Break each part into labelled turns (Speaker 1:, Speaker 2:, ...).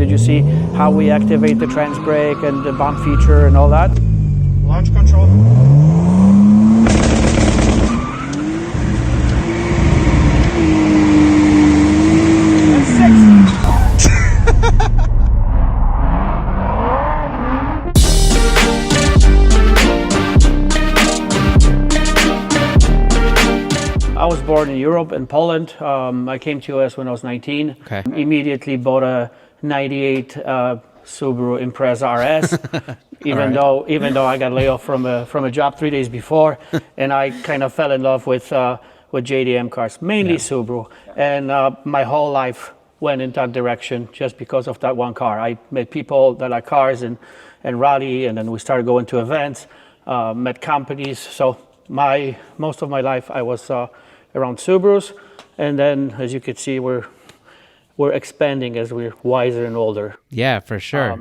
Speaker 1: Did you see how we activate the trans brake and the bump feature and all that? Launch control. I was born in Europe, in Poland. I came to US when I was 19.
Speaker 2: Okay.
Speaker 1: Immediately bought a 98 Subaru Impreza RS, even though I got laid off from a job 3 days before, and I kind of fell in love with JDM cars, mainly Subaru, and my whole life went in that direction just because of that one car. I met people that like cars and rally, and then we started going to events, met companies. So most of my life I was around Subarus, and then as you can see, we're expanding as we're wiser and older.
Speaker 2: Yeah, for sure.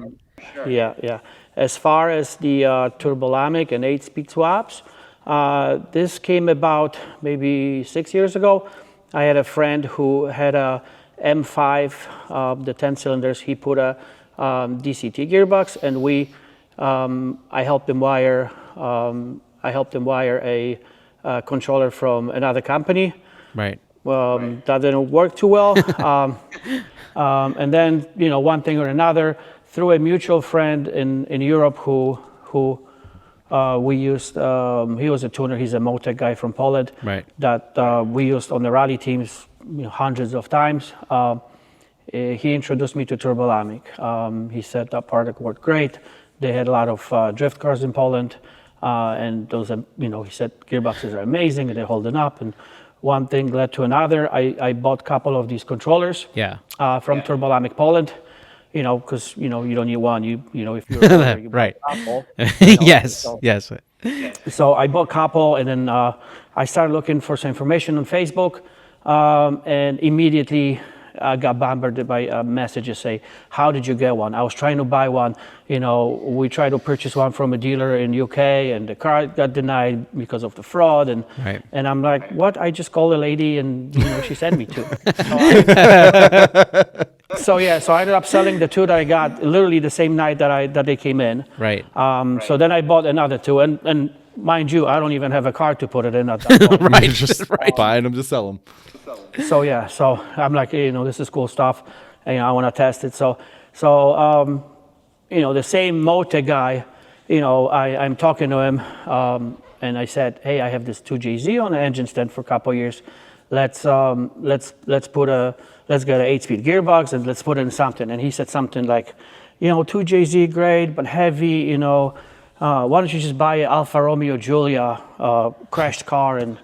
Speaker 1: Yeah. As far as the TurboLamik and 8-speed swaps, this came about maybe 6 years ago. I had a friend who had a M5, the 10 cylinders. He put a DCT gearbox, and I helped him wire a controller from another company.
Speaker 2: Right.
Speaker 1: That didn't work too well. And then, one thing or another, through a mutual friend in Europe who we used, he was a tuner, he's a Motec guy from Poland,
Speaker 2: right,
Speaker 1: that we used on the rally teams hundreds of times. He introduced me to TurboLamik. He said that product worked great. They had a lot of drift cars in Poland. And those, he said gearboxes are amazing and they're holding up. And one thing led to another. I bought a couple of these controllers from TurboLamik Poland, because, you don't need one. If you're you
Speaker 2: right.
Speaker 1: buy a couple,
Speaker 2: Yes.
Speaker 1: So I bought a couple, and then I started looking for some information on Facebook, and immediately I got bombarded by messages say, how did you get one? I was trying to buy one. We tried to purchase one from a dealer in UK, and the car got denied because of the fraud. And I'm like, what? I just called a lady, and she sent me two. So I ended up selling the two that I got literally the same night that they came in.
Speaker 2: Right.
Speaker 1: So then I bought another two, and mind you, I don't even have a car to put it in at that point.
Speaker 2: Right.
Speaker 3: Just buying them to sell them.
Speaker 1: So I'm like, this is cool stuff, and I want to test it. So the same Motec guy, I'm talking to him, and I said, hey, I have this 2JZ on the engine stand for a couple of years. Let's get an 8-speed gearbox and let's put it in something. And he said something like, 2JZ great but heavy. Why don't you just buy an Alfa Romeo Giulia crashed car, and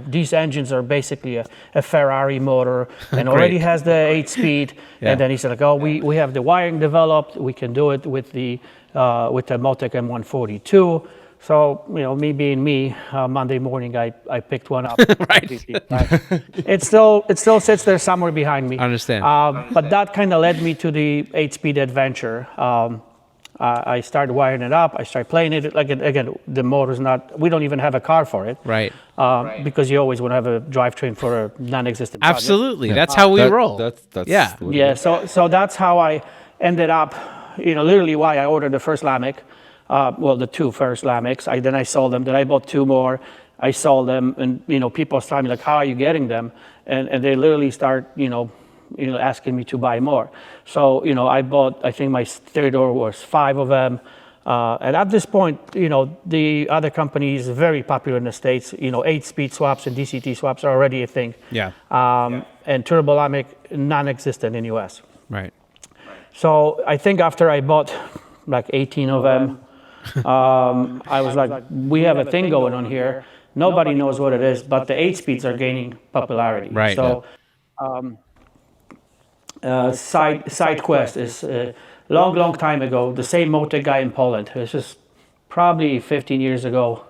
Speaker 1: these engines are basically a Ferrari motor and already has the 8-speed. And then he said, we have the wiring developed, we can do it with the Motec M142. So me being me, Monday morning I picked one up.
Speaker 2: Right.
Speaker 1: It still sits there somewhere behind me.
Speaker 2: I understand.
Speaker 1: But that kind of led me to the 8-speed adventure. I started wiring it up. I started playing it. Again, the motor's not. We don't even have a car for it.
Speaker 2: Right.
Speaker 1: Because you always want to have a drivetrain for a non-existent project.
Speaker 2: Absolutely. That's how we roll.
Speaker 1: That's So that's how I ended up. Literally why I ordered the first Lamik. The two first Lamiks. Then I sold them. Then I bought two more. I sold them, and people started me like, how are you getting them? And they literally start asking me to buy more. So, I bought, I think my third order was 5 of them. And at this point, the other company is very popular in the States. 8-speed swaps and DCT swaps are already a thing.
Speaker 2: Yeah.
Speaker 1: And TurboLamik, non-existent in US.
Speaker 2: Right.
Speaker 1: So I think after I bought like 18 of them, I was like, we have a thing going on here. Nobody knows what it is, but the 8-speeds are gaining popularity.
Speaker 2: Right.
Speaker 1: So, Side Quest is a long time ago. The same Motec guy in Poland. This is probably 15 years ago.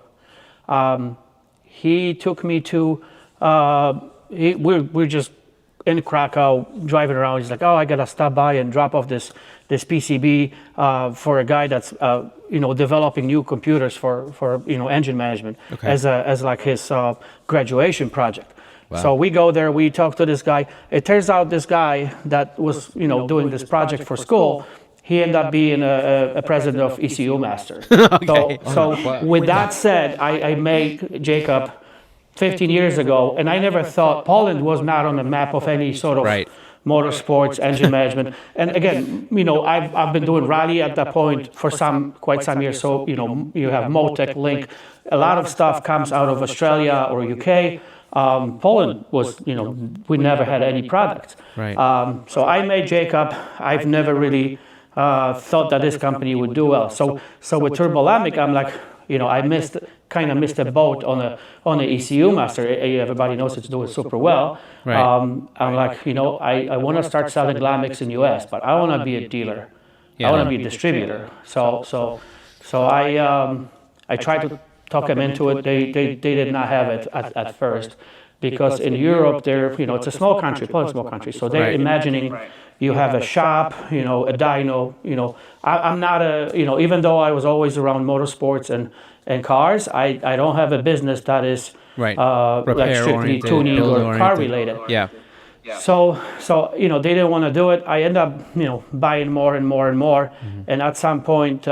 Speaker 1: He took me to. We're just in Krakow driving around. He's like, I gotta stop by and drop off this PCB for a guy that's developing new computers for engine management as like his graduation project. So we go there, we talk to this guy. It turns out this guy that was, doing this project for school, he ended up being a president of ECU Master. So with that said, I made Jacob 15 years ago, and I never thought Poland was not on the map of any sort of motorsports, engine management. And again, I've been doing rally at that point for quite some years. So, you have Motec, Link, a lot of stuff comes out of Australia or UK. Poland was, we never had any products. So I made Jacob. I've never really thought that this company would do well. So with TurboLamik, I'm like, I kind of missed a boat on the ECU Master. Everybody knows it's doing super well. I'm like, I want to start selling Lamiks in US, but I want to be a dealer. I want to be a distributor. So I tried to talk them into it. They did not have it at first, because in Europe, it's a small country, Poland's a small country. So they're imagining you have a shop, a dyno. I'm not even though I was always around motorsports and cars, I don't have a business that is like strictly tuning or car related. So they didn't want to do it. I end up buying more and more and more, and at some point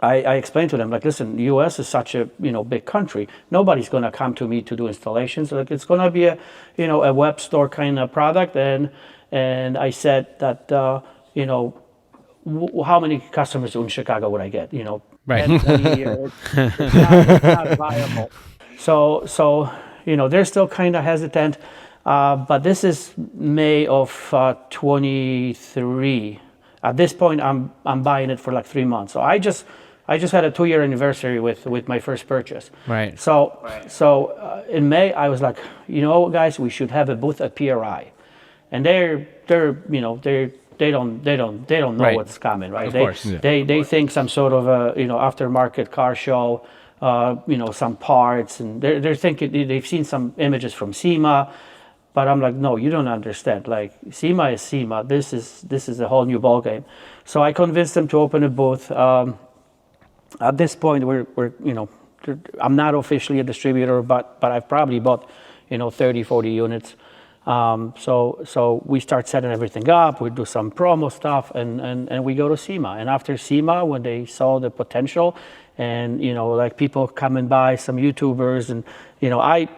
Speaker 1: I explained to them, like, listen, the U.S. is such a big country. Nobody's going to come to me to do installations. Like, it's going to be a web store kind of product. And I said that how many customers in Chicago would I get? 10, 20 a year. It's not viable. So they're still kind of hesitant. But this is May of 23. At this point, I'm buying it for like 3 months. So I just had a 2-year anniversary with my first purchase. So in May, I was like, guys, we should have a booth at PRI, and they don't know what's coming, right? They think some sort of a aftermarket car show, some parts, and they're thinking they've seen some images from SEMA. But I'm like, no, you don't understand. Like, SEMA is SEMA. This is a whole new ballgame. So I convinced them to open a booth. At this point, we're I'm not officially a distributor, but I've probably bought 30, 40 units. So we start setting everything up. We do some promo stuff, and we go to SEMA. And after SEMA, when they saw the potential, and like people coming by, some YouTubers, and I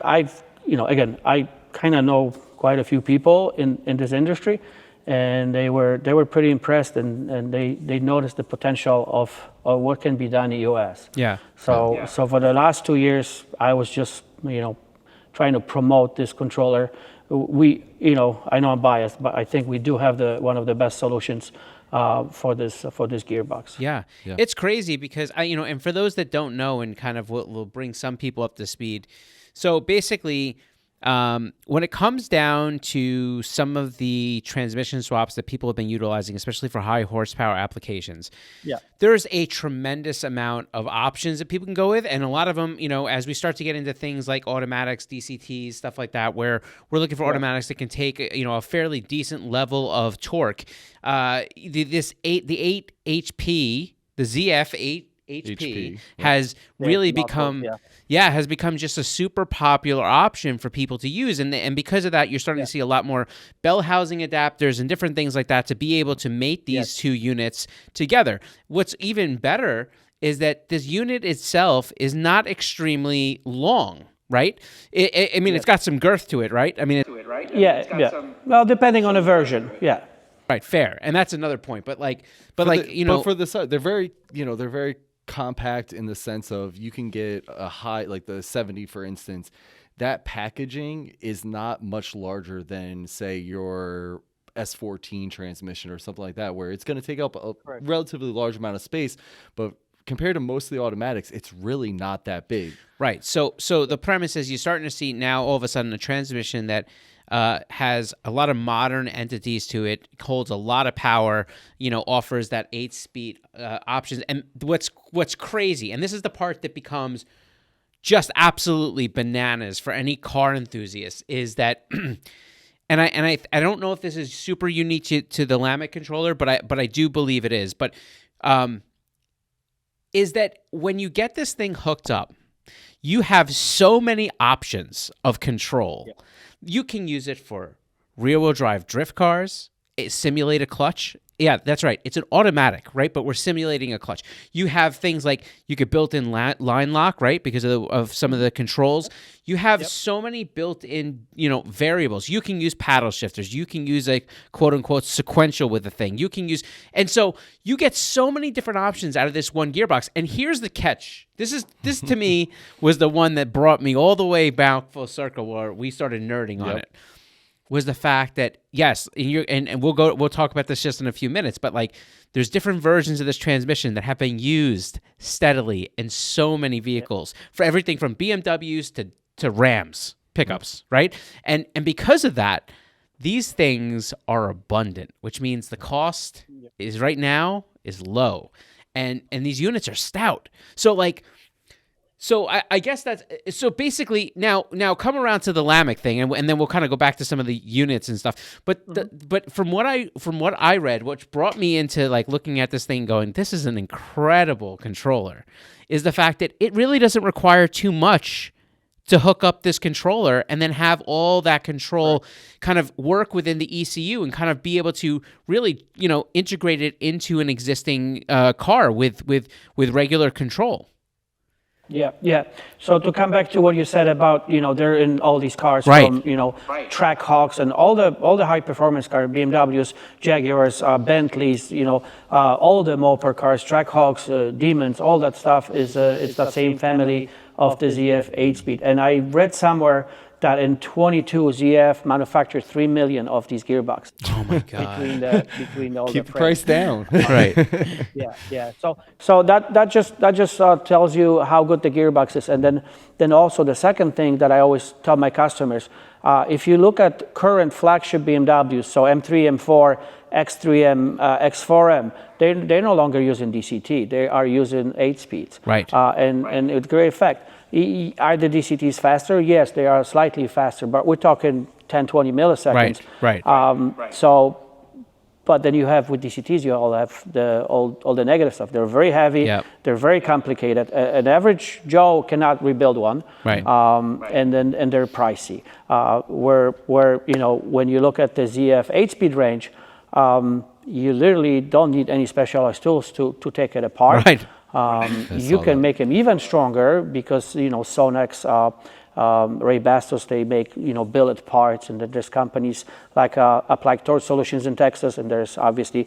Speaker 1: kind of know quite a few people in this industry, and they were pretty impressed, and they noticed the potential of what can be done in the US. So for the last 2 years, I was just trying to promote this controller. We I know I'm biased, but I think we do have one of the best solutions for this gearbox.
Speaker 2: It's crazy because and for those that don't know, and kind of will bring some people up to speed. So basically, when it comes down to some of the transmission swaps that people have been utilizing, especially for high horsepower applications, there's a tremendous amount of options that people can go with. And a lot of them, as we start to get into things like automatics, DCTs, stuff like that, where we're looking for automatics that can take, a fairly decent level of torque. The 8HP, the ZF8HP has really become has become just a super popular option for people to use, and because of that, you're starting to see a lot more bell housing adapters and different things like that to be able to mate these two units together. What's even better is that this unit itself is not extremely long, right? I mean, it's got some girth to it, right? I mean,
Speaker 1: Well, depending on the version,
Speaker 2: Right, fair, and that's another point. But
Speaker 3: for the side, they're very compact in the sense of you can get a high, like the 70, for instance. That packaging is not much larger than, say, your S14 transmission or something like that, where it's going to take up a relatively large amount of space, but compared to most of the automatics, it's really not that big.
Speaker 2: Right. So the premise is you're starting to see now all of a sudden a transmission that has a lot of modern entities to it, holds a lot of power, offers that 8-speed options. And what's crazy, and this is the part that becomes just absolutely bananas for any car enthusiast, is that, and I don't know if this is super unique to the Lamik controller, but I do believe it is. But is that when you get this thing hooked up, you have so many options of control. Yeah. You can use it for rear-wheel drive drift cars, simulate a clutch. Yeah, that's right. It's an automatic, right? But we're simulating a clutch. You have things like you could built-in line lock, right? Because of some of the controls. You have so many built-in, variables. You can use paddle shifters. You can use a quote-unquote sequential with the thing. You can use, and so you get so many different options out of this one gearbox. And here's the catch. This to me was the one that brought me all the way back full circle where we started nerding on it. Was the fact that yes, and we'll talk about this just in a few minutes, but like there's different versions of this transmission that have been used steadily in so many vehicles for everything from BMWs to Rams pickups, right? And because of that, these things are abundant, which means the cost is right now is low, and these units are stout. So I guess that's so basically now come around to the Lamik thing and then we'll kind of go back to some of the units and stuff. But but from what I read, which brought me into like looking at this thing going, this is an incredible controller, is the fact that it really doesn't require too much to hook up this controller and then have all that control kind of work within the ECU and kind of be able to really, integrate it into an existing car with regular control.
Speaker 1: Yeah. So to come back to what you said about, they're in all these cars
Speaker 2: right.
Speaker 1: from, track hawks and all the high performance cars, BMWs, Jaguars, Bentleys, all the Mopar cars, track hawks, Demons, all that stuff is it's the same family of the ZF 8-speed. And I read somewhere that in 22 ZF manufactured 3 million of these gearboxes.
Speaker 2: Oh my god!
Speaker 1: between all
Speaker 3: keep
Speaker 1: the
Speaker 3: price down.
Speaker 2: Right.
Speaker 1: Yeah. So that just tells you how good the gearbox is. And then also the second thing that I always tell my customers, if you look at current flagship BMWs, so M3, M4, X3M, X4M, they're no longer using DCT. They are using 8 speeds.
Speaker 2: Right.
Speaker 1: And with great effect. Are the DCTs faster? Yes, they are slightly faster, but we're talking 10, 20 milliseconds.
Speaker 2: Right.
Speaker 1: So, but then you have with DCTs, you all have all the negative stuff. They're very heavy.
Speaker 2: Yep. They're
Speaker 1: very complicated. An average Joe cannot rebuild one.
Speaker 2: Right.
Speaker 1: And they're pricey. Where when you look at the ZF 8-speed range, you literally don't need any specialized tools to take it apart.
Speaker 2: Right.
Speaker 1: You can make them even stronger because Sonex, Ray Bastos, they make billet parts, and then there's companies like Applied Torque Solutions in Texas, and there's obviously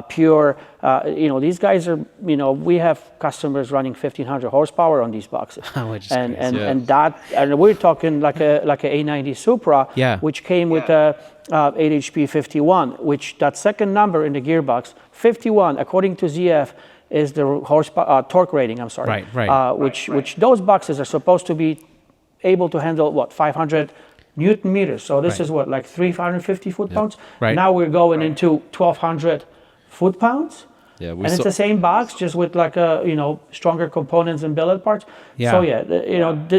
Speaker 1: Pure. These guys are we have customers running 1,500 horsepower on these boxes, and we're talking like a A90 Supra, which came with a 8HP 51, which that second number in the gearbox 51 according to ZF. Is the horsepower torque rating? I'm sorry.
Speaker 2: Right.
Speaker 1: Which those boxes are supposed to be able to handle 500 Newton meters. So this is like 350 foot pounds.
Speaker 2: Right.
Speaker 1: Now we're going into 1,200 foot pounds.
Speaker 3: Yeah.
Speaker 1: And it's the same box, just with like stronger components and billet parts.
Speaker 2: Yeah.
Speaker 1: So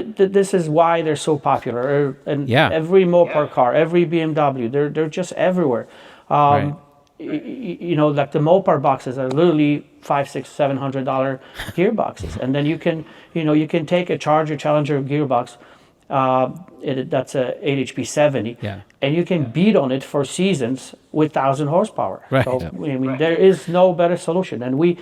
Speaker 1: this is why they're so popular. And every Mopar car, every BMW, they're just everywhere. Like the Mopar boxes are literally $500, $600, $700 gearboxes, and then you can take a Charger Challenger gearbox, that's a 8HP 70, and you can beat on it for seasons with 1,000 horsepower.
Speaker 2: Right.
Speaker 1: So there is no better solution, and we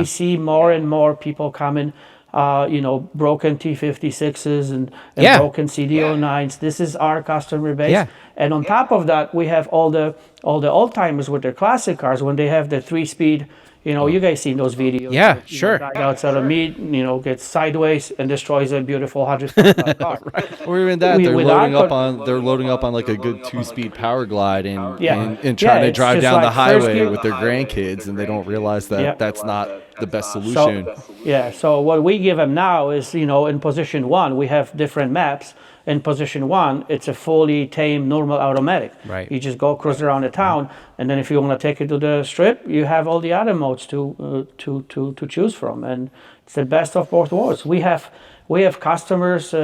Speaker 1: see more and more people coming. Broken T56s and broken CD09s. This is our customer base.
Speaker 2: Yeah.
Speaker 1: And on top of that, we have all the old timers with their classic cars when they have the 3-speed. You guys seen those videos?
Speaker 2: Yeah, sure.
Speaker 1: Guy outside of meat, gets sideways and destroys a beautiful 100 car.
Speaker 3: Or even that, they're loading up on like a good 2-speed power glide and trying to drive down the highway with their grandkids, and they don't realize that that's not the best solution.
Speaker 1: So what we give them now is, in position 1, we have different maps. In position 1, it's a fully tame normal automatic.
Speaker 2: Right.
Speaker 1: You just go cruise around the town, and then if you want to take it to the strip, you have all the other modes to choose from, and it's the best of both worlds. We have customers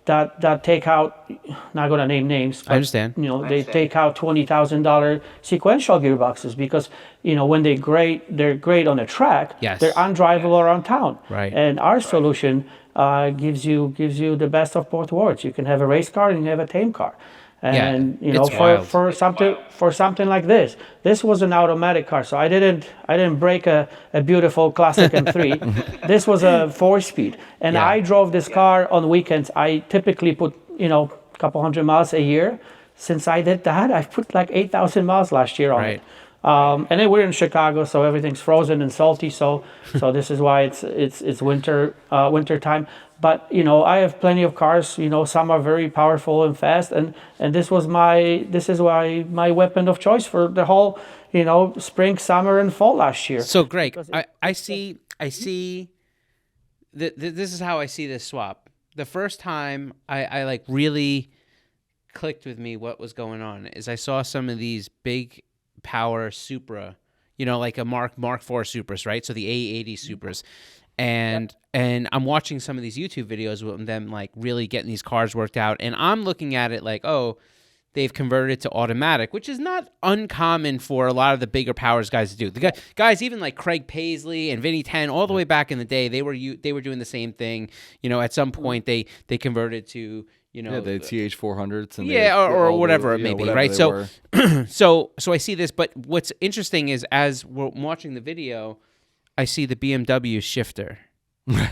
Speaker 1: that take out, not going to name names, but,
Speaker 2: I understand.
Speaker 1: they take out $20,000 sequential gearboxes because, when they're great on the track,
Speaker 2: Yes.
Speaker 1: they're undrivable around town.
Speaker 2: Right.
Speaker 1: And our solution gives you the best of both worlds. You can have a race car and you have a tame car. And
Speaker 2: it's wild.
Speaker 1: for something like this was an automatic car, so I didn't break a beautiful classic M3. This was a 4-speed, and I drove this car on weekends. I typically put a couple hundred miles a year. Since I did that, I've put like 8,000 miles last year on it. And then we're in Chicago, so everything's frozen and salty. So this is why it's winter time. But I have plenty of cars. Some are very powerful and fast, and this is why my weapon of choice for the whole spring, summer, and fall last year.
Speaker 2: So Greg, I see. This is how I see this swap. The first time I like really clicked with me what was going on is I saw some of these big power Supra, like a Mark IV Supras, right? So the A80 Supras. And I'm watching some of these YouTube videos with them like really getting these cars worked out, and I'm looking at it like, oh, they've converted it to automatic, which is not uncommon for a lot of the bigger powers guys to do. The guys, even like Craig Paisley and Vinny Ten, all the way back in the day, they were doing the same thing. At some point they converted to the
Speaker 3: TH400s and
Speaker 2: or whatever it may be, right? So so I see this, but what's interesting is as we're watching the video, I see the BMW shifter,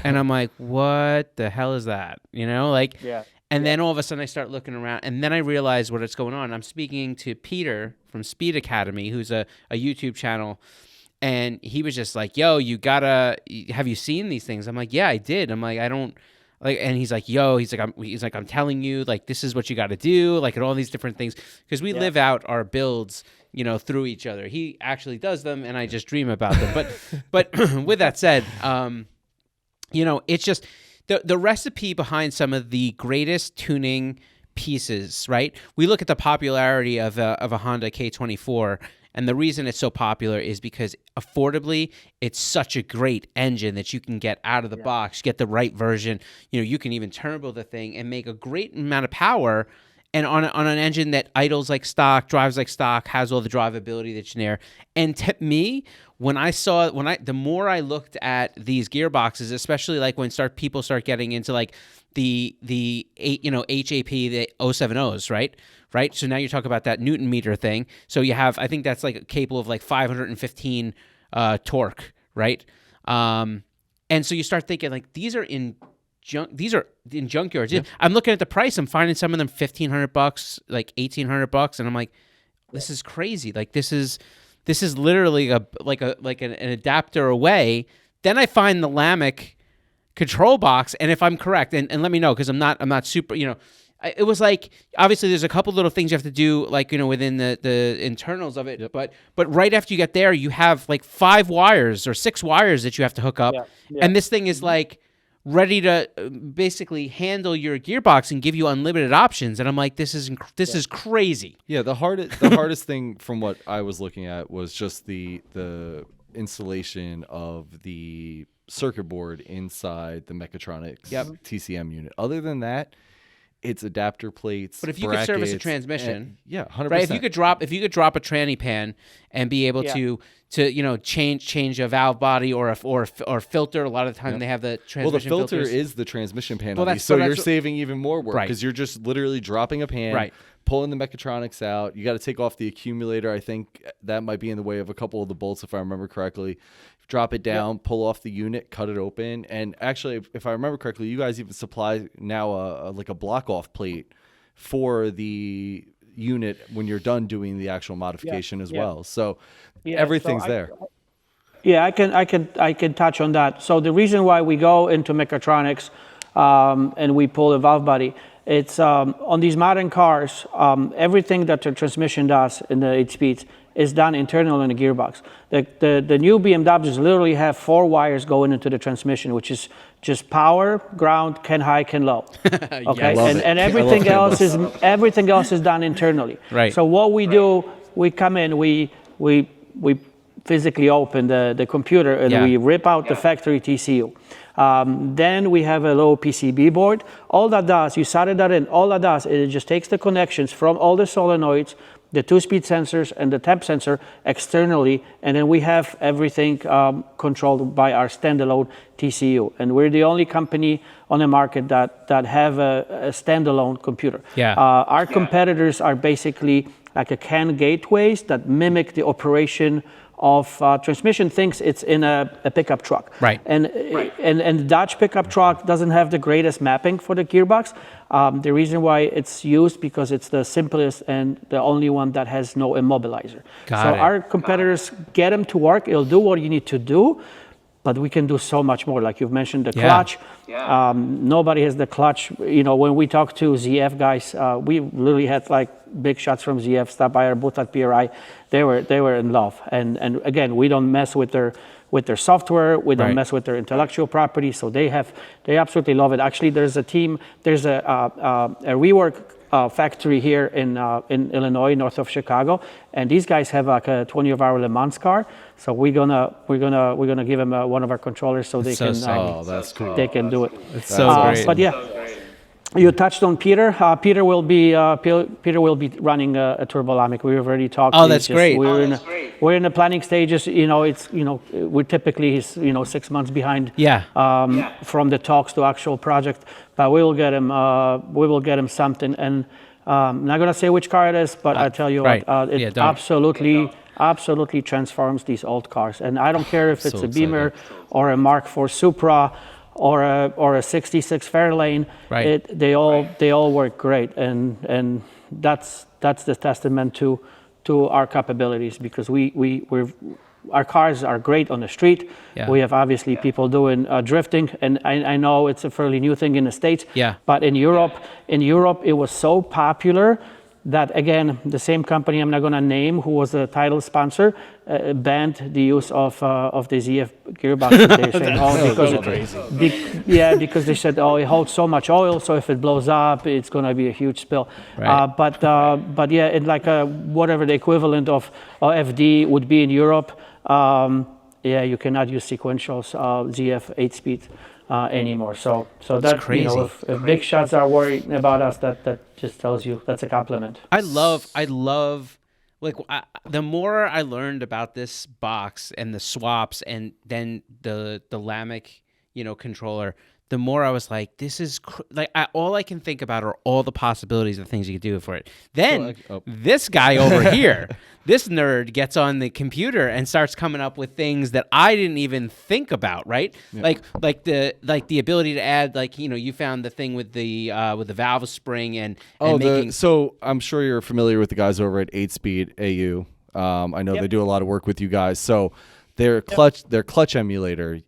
Speaker 2: and I'm like, what the hell is that? And then all of a sudden I start looking around, and then I realize what's going on. I'm speaking to Peter from Speed Academy, who's a YouTube channel, and he was just like, yo, have you seen these things? I'm like, yeah, I did. I'm like, I don't, like, and he's like, yo, I'm telling you, like, this is what you got to do, like, and all these different things, because we live out our builds, through each other. He actually does them, and I just dream about them. But with that said, it's just the recipe behind some of the greatest tuning pieces, right? We look at the popularity of a Honda K24, and the reason it's so popular is because affordably, it's such a great engine that you can get out of the box, get the right version. You can even turbo the thing and make a great amount of power. And on an engine that idles like stock, drives like stock, has all the drivability that's there. And to me, the more I looked at these gearboxes, especially like when people start getting into like the HAP, the 070s, right? So now you're talking about that Newton meter thing. So you have, I think that's like capable of like 515 torque, right? And so you start thinking like these are in junkyards. Yeah. I'm looking at the price. I'm finding some of them $1,500, like $1,800, and I'm like, this is crazy. Like this is literally an adapter away. Then I find the Lamik control box, and if I'm correct, and let me know because I'm not super. It was like obviously there's a couple little things you have to do like within the internals of it. Yep. But right after you get there, you have like 5 wires or 6 wires that you have to hook up, and this thing is like ready to basically handle your gearbox and give you unlimited options. And I'm like, this is crazy.
Speaker 3: Yeah, the hardest thing from what I was looking at was just the installation of the circuit board inside the Mechatronics TCM unit. Other than that, it's adapter plates.
Speaker 2: But if you could service a transmission,
Speaker 3: 100%.
Speaker 2: Right? If you could drop a tranny pan and be able to change a valve body or filter. A lot of the time they have the transmission.
Speaker 3: Well, the filter
Speaker 2: filters.
Speaker 3: Is the transmission pan. So you're saving even more work because you're just literally dropping a pan, pulling the Mechatronics out. You got to take off the accumulator. I think that might be in the way of a couple of the bolts, if I remember correctly. Drop it down, pull off the unit, cut it open, and actually, if I remember correctly, you guys even supply now a block off plate for the unit when you're done doing the actual modification as well. So everything's there.
Speaker 1: I can touch on that. So the reason why we go into Mechatronics and we pull the valve body, it's on these modern cars, everything that the transmission does in the 8 speeds is done internal in the gearbox. The new BMWs literally have 4 wires going into the transmission, which is just power, ground, can high, can low. Okay, and everything else is done internally.
Speaker 2: Right.
Speaker 1: So what we do, we come in, we physically open the computer and we rip out the factory TCU. Then we have a low PCB board. All that does, you solder that in, all that does, it just takes the connections from all the solenoids, the 2-speed sensors and the temp sensor externally, and then we have everything controlled by our standalone TCU. And we're the only company on the market that have a standalone computer. Our competitors are basically like a CAN gateways that mimic the operation of transmission, thinks it's in a pickup truck.
Speaker 2: Right.
Speaker 1: And the Dodge pickup truck doesn't have the greatest mapping for the gearbox. The reason why it's used because it's the simplest and the only one that has no immobilizer. Our competitors get them to work. It'll do what you need to do, but we can do so much more. Like you've mentioned, the clutch. Nobody has the clutch. You know, when we talk to ZF guys, we literally had like big shots from ZF stop by our booth at PRI. They were in love. And again, we don't mess with their software. We don't mess with their intellectual property. So they absolutely love it. Actually, there's a rework factory here in Illinois, north of Chicago, and these guys have like a 20-hour Le Mans car. So we're gonna give them one of our controllers so they can
Speaker 3: that's cool.
Speaker 1: They can do it.
Speaker 2: It's so great.
Speaker 1: But you touched on Peter. Peter will be running a TurboLamik. We've already talked.
Speaker 2: Oh, that's great.
Speaker 1: We're in the planning stages. You know, we're typically 6 months behind. From the talks to actual project, but we will get him. We will get him something. And I'm not gonna say which car it is, but I tell you what, it absolutely transforms these old cars. And I don't care if it's a Beamer or a Mark IV Supra or a 66 Fairlane. They all work great, and that's the testament to our capabilities, because our cars are great on the street. We have obviously people doing drifting, and I know it's a fairly new thing in the States. But in Europe it was so popular that, again, the same company I'm not going to name, who was the title sponsor, banned the use of the ZF gearbox. Because they said, it holds so much oil, so if it blows up, it's going to be a huge spill. But in like whatever the equivalent of FD would be in Europe, you cannot use sequentials, ZF 8-speed. Anymore. So that's crazy. If big shots are worried about us, that just tells you that's a compliment.
Speaker 2: I love like the more I learned about this box and the swaps and then the Lamik, controller, the more I was like, this is all I can think about are all the possibilities of things you could do for it. Then this guy over here, this nerd, gets on the computer and starts coming up with things that I didn't even think about. Right? Like the ability to add, you found the thing with the valve spring and making.
Speaker 3: So I'm sure you're familiar with the guys over at 8-Speed AU. I know they do a lot of work with you guys. So their clutch emulator.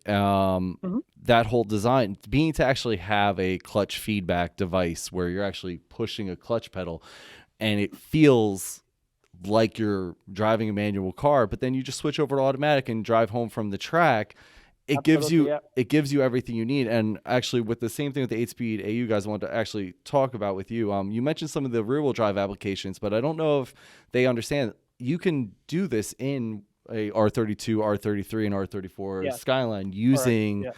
Speaker 3: That whole design, being to actually have a clutch feedback device where you're actually pushing a clutch pedal and it feels like you're driving a manual car, but then you just switch over to automatic and drive home from the track. It gives you everything you need. And actually, with the same thing with the 8-Speed AU guys, I wanted to actually talk about with you. You mentioned some of the rear-wheel drive applications, but I don't know if they understand you can do this in a R32, R33, and R34 Skyline using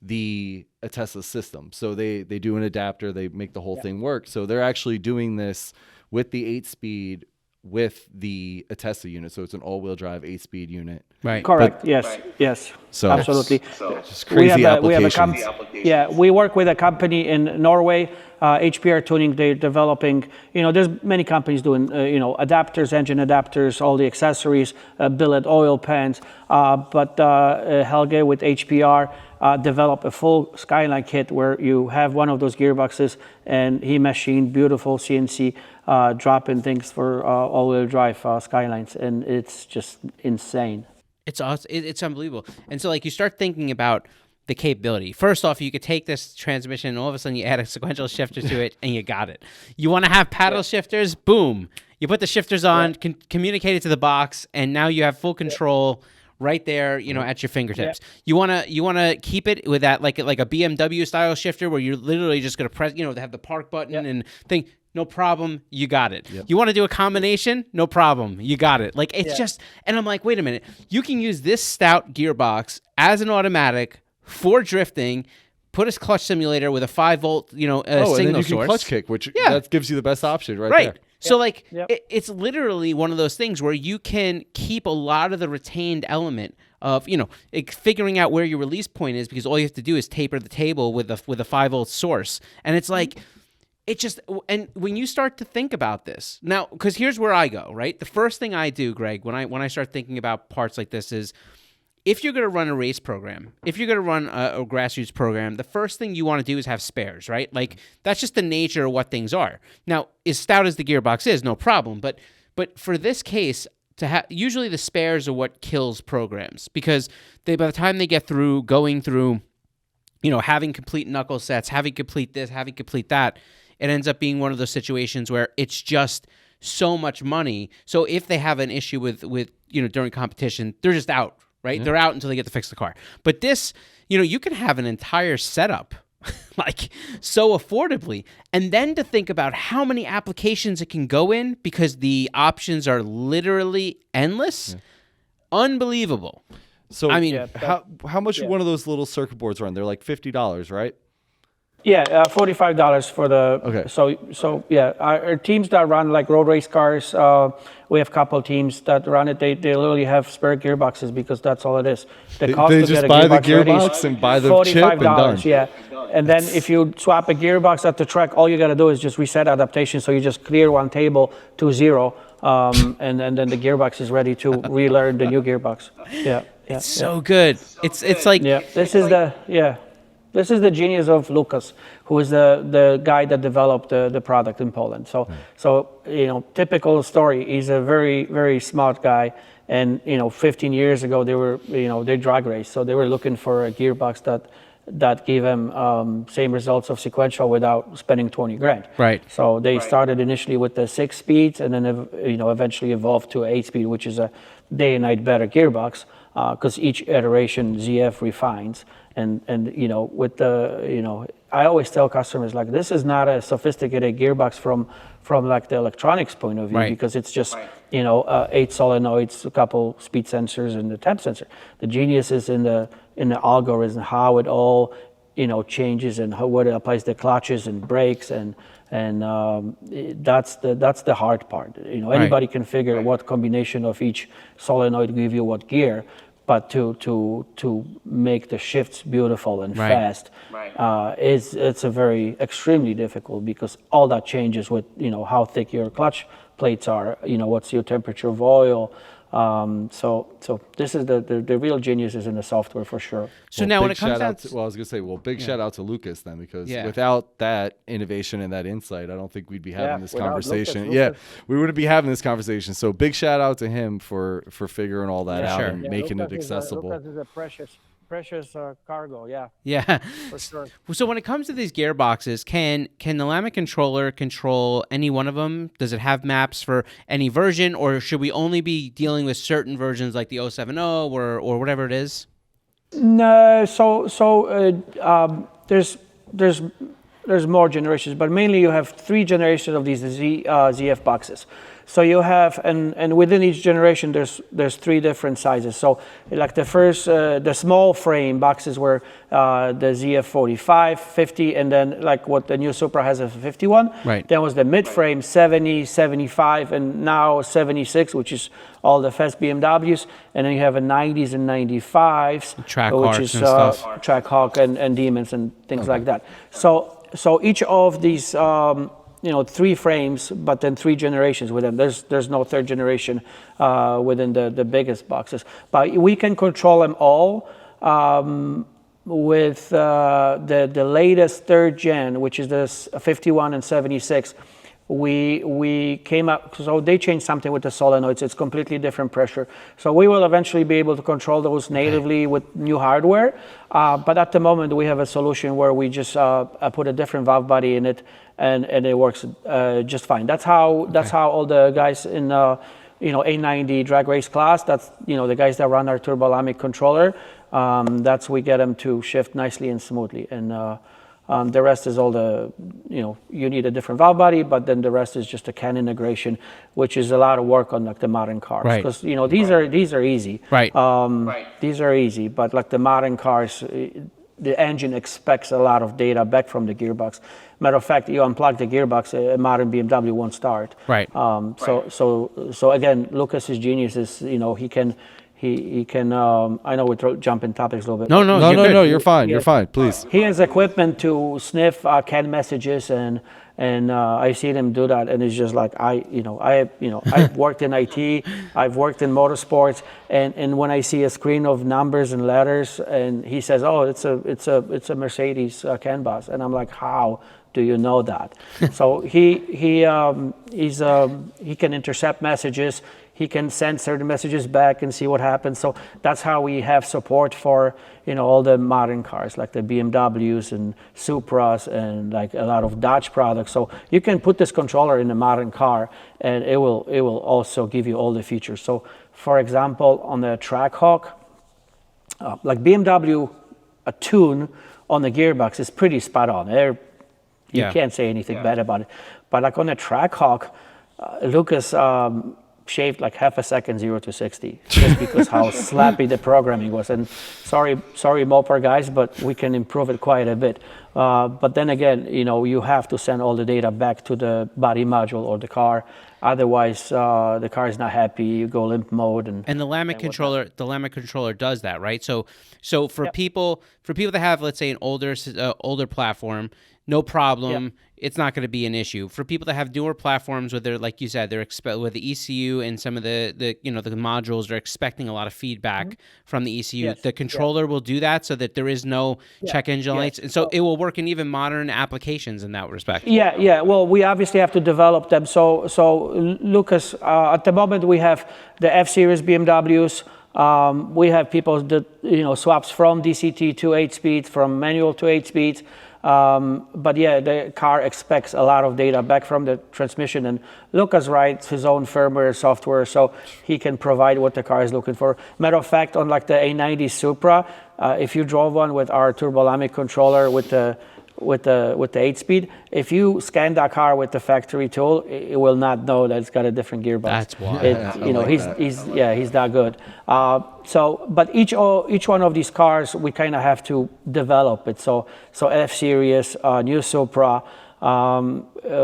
Speaker 3: the Tesla system. So they do an adapter, they make the whole thing work. So they're actually doing this with the 8-speed with the Tesla unit. So it's an all-wheel drive 8-speed unit.
Speaker 1: Right. Correct. Yes.
Speaker 3: So
Speaker 1: absolutely.
Speaker 3: Just crazy applications.
Speaker 1: We work with a company in Norway, HPR Tuning. They're developing, there's many companies doing, adapters, engine adapters, all the accessories, billet oil pans. But Helge with HPR developed a full Skyline kit where you have one of those gearboxes, and he machined beautiful CNC drop-in things for all-wheel drive Skylines, and it's just insane.
Speaker 2: It's awesome. It's unbelievable. And so, you start thinking about the capability. First off, you could take this transmission and all of a sudden you add a sequential shifter to it and you got it. You want to have paddle shifters? Boom. You put the shifters on, communicate it to the box, and now you have full control right there, at your fingertips. You wanna keep it with that like a BMW style shifter where you're literally just gonna press, they have the park button and thing. No problem. You got it. Yep. You want to do a combination? No problem. You got it. Like, it's just, and I'm like, wait a minute. You can use this stout gearbox as an automatic for drifting, put a clutch simulator with a 5-volt, signal
Speaker 3: and then you
Speaker 2: source.
Speaker 3: can clutch kick, which that gives you the best option right there.
Speaker 2: So it's literally one of those things where you can keep a lot of the retained element of, figuring out where your release point is, because all you have to do is taper the table with a 5-volt source. And it's like, and when you start to think about this now, because here's where I go, right? The first thing I do, Greg, when I start thinking about parts like this is, if you're going to run a race program, if you're going to run a grassroots program, the first thing you want to do is have spares, right? Like, that's just the nature of what things are. Now, as stout as the gearbox is, no problem. But for this case, usually the spares are what kills programs, because by the time they get through going through, having complete knuckle sets, having complete this, having complete that, it ends up being one of those situations where it's just so much money. So if they have an issue with during competition, they're just out. Right? Yeah. They're out until they get to fix the car. But this, you can have an entire setup like so affordably. And then to think about how many applications it can go in, because the options are literally endless. Yeah. Unbelievable.
Speaker 3: So I mean, how much one of those little circuit boards run? They're like $50, right?
Speaker 1: Yeah, $45 for the. Okay. So yeah, our teams that run like road race cars, we have a couple teams that run it. They literally have spare gearboxes, because that's all it is.
Speaker 3: The cost they just buy the gearbox and buy the chip and done.
Speaker 1: Yeah, and then if you swap a gearbox at the track, all you got to do is just reset adaptation. So you just clear one table to 0, and then the gearbox is ready to relearn the new gearbox. Yeah.
Speaker 2: It's so good. It's like
Speaker 1: This is the genius of Lucas, who is the guy that developed the product in Poland. So typical story. He's a very, very smart guy, and 15 years ago they drag race, so they were looking for a gearbox that gave them same results of sequential without spending 20 grand.
Speaker 2: Right.
Speaker 1: So they started initially with the 6 speeds, and then eventually evolved to 8 speed, which is a day and night better gearbox, because each iteration ZF refines. And with the I always tell customers, like, this is not a sophisticated gearbox from like the electronics point of view, because it's just 8 solenoids, a couple speed sensors, and the temp sensor. The genius is in the algorithm, how it all changes, and what it applies the clutches and brakes, and that's the hard part. Anybody can figure what combination of each solenoid give you what gear. But to make the shifts beautiful and fast, it's a very extremely difficult, because all that changes with how thick your clutch plates are, what's your temperature of oil. So this is the real genius is in the software for sure.
Speaker 2: So now when it comes down
Speaker 3: to, I was gonna say, big shout out to Lucas then, because without that innovation and that insight, I don't think we'd be having this conversation. Lucas. We wouldn't be having this conversation. So big shout out to him for figuring all that out and making it accessible.
Speaker 1: Lucas is a precious cargo,
Speaker 2: Yeah,
Speaker 1: for sure.
Speaker 2: So when it comes to these gearboxes, can the Lamik controller control any one of them? Does it have maps for any version, or should we only be dealing with certain versions like the 070 or whatever it is?
Speaker 1: No, there's more generations, but mainly you have 3 generations of these ZF boxes. So you have, and within each generation, there's 3 different sizes. So like the first, the small frame boxes were the ZF 45, 50, and then like what the new Supra has a 51.
Speaker 2: Right.
Speaker 1: Then was the mid frame 70, 75, and now 76, which is all the fast BMWs. And then you have a 90s and 95s, which is Trackhawk and Demons and things like that. So each of these 3 frames, but then 3 generations within. There's no 3rd generation within the biggest boxes. But we can control them all with the latest 3rd gen, which is this 51 and 76. We came up, so they changed something with the solenoids. It's completely different pressure. So we will eventually be able to control those natively with new hardware. But at the moment, we have a solution where we just put a different valve body in it, and it works just fine. That's how all the guys in A90 drag race class. That's the guys that run our TurboLamik controller. We get them to shift nicely and smoothly. And The rest is all you need a different valve body, but then the rest is just a CAN integration, which is a lot of work on like the modern cars.
Speaker 2: Right.
Speaker 1: Because, these are easy.
Speaker 2: Right.
Speaker 1: These are easy, but like the modern cars, the engine expects a lot of data back from the gearbox. Matter of fact, you unplug the gearbox, a modern BMW won't start.
Speaker 2: Right.
Speaker 1: So again, Lucas's genius is, he can. I know we're jumping topics a little bit.
Speaker 2: No,
Speaker 3: You're fine. You're fine. Please.
Speaker 1: He has equipment to sniff CAN messages, and I've seen him do that, and it's just like I've worked in IT, I've worked in motorsports, and when I see a screen of numbers and letters, and he says, "Oh, it's a Mercedes CAN bus," and I'm like, "How do you know that?" So he can intercept messages. He can send certain messages back and see what happens. So that's how we have support for all the modern cars, like the BMWs and Supras and like a lot of Dodge products. So you can put this controller in a modern car, and it will also give you all the features. So for example, on the Trackhawk, like BMW, a tune on the gearbox is pretty spot on. You can't say anything bad about it. But like on the Trackhawk, Lucas shaved like half a second 0 to 60 just because how slappy the programming was. And sorry Mopar guys, but we can improve it quite a bit. But then again, you have to send all the data back to the body module or the car. Otherwise, the car is not happy. You go limp mode, and
Speaker 2: the LAMIK controller does that, right? So for people that have, let's say, an older platform, no problem.
Speaker 1: Yep.
Speaker 2: It's not going to be an issue. For people that have newer platforms, where they're, like you said, with the ECU and some of the modules are expecting a lot of feedback from the ECU.
Speaker 1: Yes.
Speaker 2: The controller will do that, so that there is no check engine lights, and so it will work in even modern applications in that respect.
Speaker 1: Yeah. Well, we obviously have to develop them. So Lucas, at the moment we have the F Series BMWs. We have people that swaps from DCT to 8-speed, from manual to 8-speed. But yeah, the car expects a lot of data back from the transmission, and Lucas writes his own firmware software, so he can provide what the car is looking for. Matter of fact, on like the A90 Supra, if you drove one with our TurboLamik controller with the 8-speed, if you scan that car with the factory tool, it will not know that it's got a different gearbox.
Speaker 2: That's why.
Speaker 1: He's that good. But each one of these cars, we kind of have to develop it. So F Series, new Supra,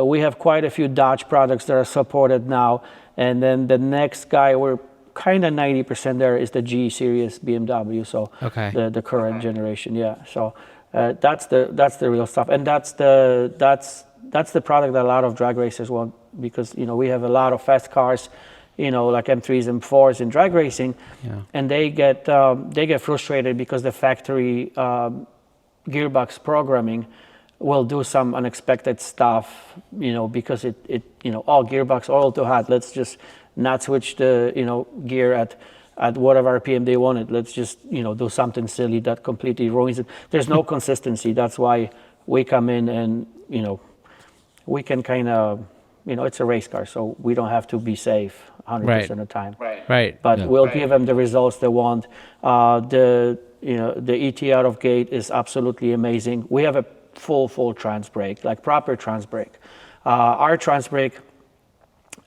Speaker 1: we have quite a few Dodge products that are supported now, and then the next guy we're kind of 90% there is the G Series BMW. So the current generation, So. That's the real stuff, and that's the product that a lot of drag racers want, because we have a lot of fast cars, like M3s and M4s in drag racing, and they get frustrated because the factory gearbox programming will do some unexpected stuff, because it gearbox oil too hot. Let's just not switch the gear at whatever RPM they wanted. Let's just do something silly that completely ruins it. There's no consistency. That's why we come in and we can kind of it's a race car, so we don't have to be safe 100% of the time.
Speaker 2: Right.
Speaker 1: But we'll give them the results they want. The ET out of gate is absolutely amazing. We have a full trans brake, like proper trans brake. Our trans brake,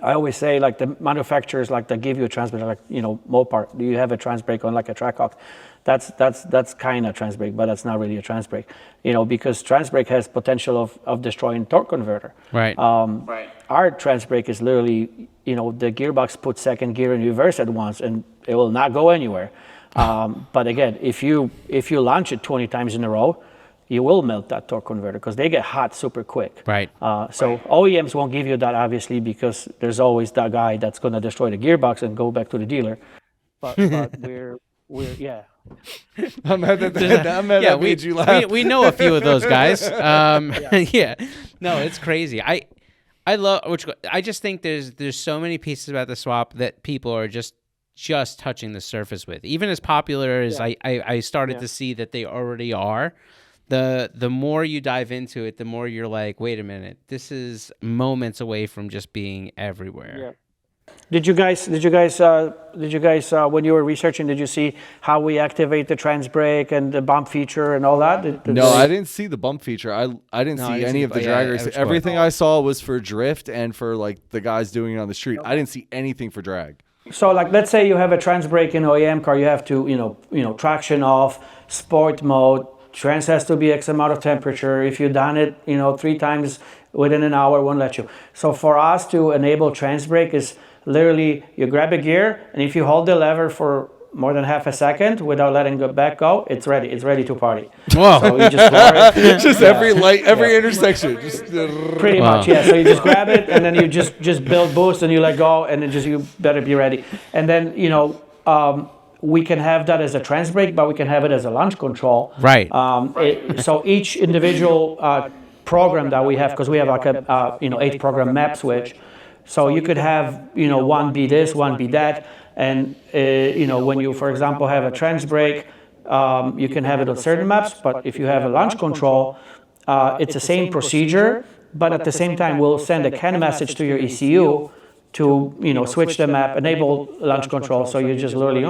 Speaker 1: I always say, like the manufacturers, like they give you a trans brake, like Mopar. Do you have a trans brake on like a Trackhawk? That's kind of trans brake, but that's not really a trans brake. Because trans brake has potential of destroying torque converter.
Speaker 2: Right.
Speaker 1: Our trans brake is literally, the gearbox puts second gear in reverse at once, and it will not go anywhere. But again, if you launch it 20 times in a row, you will melt that torque converter because they get hot super quick.
Speaker 2: Right.
Speaker 1: So OEMs won't give you that, obviously, because there's always that guy that's going to destroy the gearbox and go back to the dealer. But we're
Speaker 3: I'm mad that made you laugh.
Speaker 2: We know a few of those guys. No, it's crazy. I just think there's so many pieces about the swap that people are just touching the surface with. Even as popular as I started to see that they already are. The more you dive into it, the more you're like, wait a minute, this is moments away from just being everywhere.
Speaker 1: Did you guys, when you were researching, did you see how we activate the trans brake and the bump feature and all that?
Speaker 3: No, I didn't see the bump feature. I didn't see any of the draggers. Everything I saw was for drift and for like the guys doing it on the street. I didn't see anything for drag.
Speaker 1: So like, let's say you have a trans brake in OEM car, you have to, traction off, sport mode, trans has to be X amount of temperature. If you've done it, 3 times within an hour, won't let you. So for us to enable trans brake is literally you grab a gear, and if you hold the lever for more than half a second without letting the back go, it's ready. It's ready to party.
Speaker 2: Whoa.
Speaker 1: So you just lower it.
Speaker 3: Just every light, every intersection. Just
Speaker 1: pretty much, yeah. So you just grab it, and then you just build boost, and you let go, and then you better be ready. And then, we can have that as a trans brake, but we can have it as a launch control.
Speaker 2: Right.
Speaker 1: So each individual program that we have, because we have like a 8 program map switch, so you could have one be this, one be that, and when you, for example, have a trans brake, you can have it on certain maps. But if you have a launch control, it's the same procedure, but at the same time we'll send a CAN message to your ECU to switch the map, enable launch control. So you just literally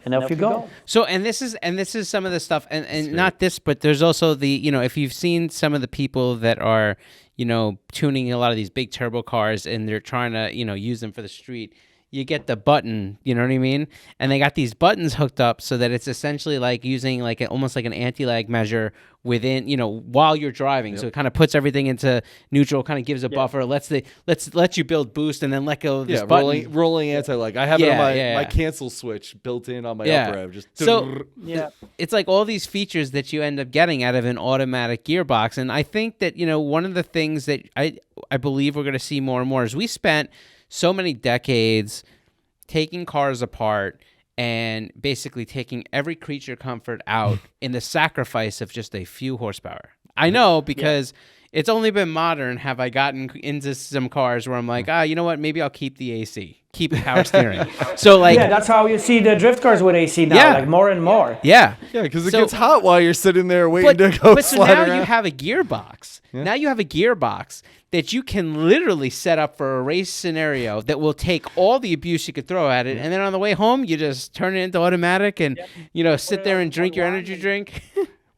Speaker 1: and off you go.
Speaker 2: So and this is some of the stuff, and not this, but there's also the if you've seen some of the people that are tuning a lot of these big turbo cars and they're trying to use them for the street. You get the button, you know what I mean? And they got these buttons hooked up so that it's essentially like using almost like an anti-lag measure within, while you're driving. Yep. So it kind of puts everything into neutral, kind of gives a buffer, lets you build boost and then let go of this button.
Speaker 3: Rolling anti-lag. I have it on my cancel switch built in on my up rev.
Speaker 2: It's like all these features that you end up getting out of an automatic gearbox. And I think that, one of the things that I believe we're going to see more and more is we spent so many decades taking cars apart and basically taking every creature comfort out in the sacrifice of just a few horsepower. I know because it's only been modern have I gotten into some cars where I'm like, you know what? Maybe I'll keep the AC, keep power steering. So
Speaker 1: that's how you see the drift cars with AC now, like more and more.
Speaker 2: Yeah,
Speaker 3: because it gets hot while you're sitting there waiting to go slide
Speaker 2: so now
Speaker 3: around.
Speaker 2: you have a gearbox. Yeah. Now you have a gearbox that you can literally set up for a race scenario that will take all the abuse you could throw at it, and then on the way home you just turn it into automatic and sit there and drink your energy drink.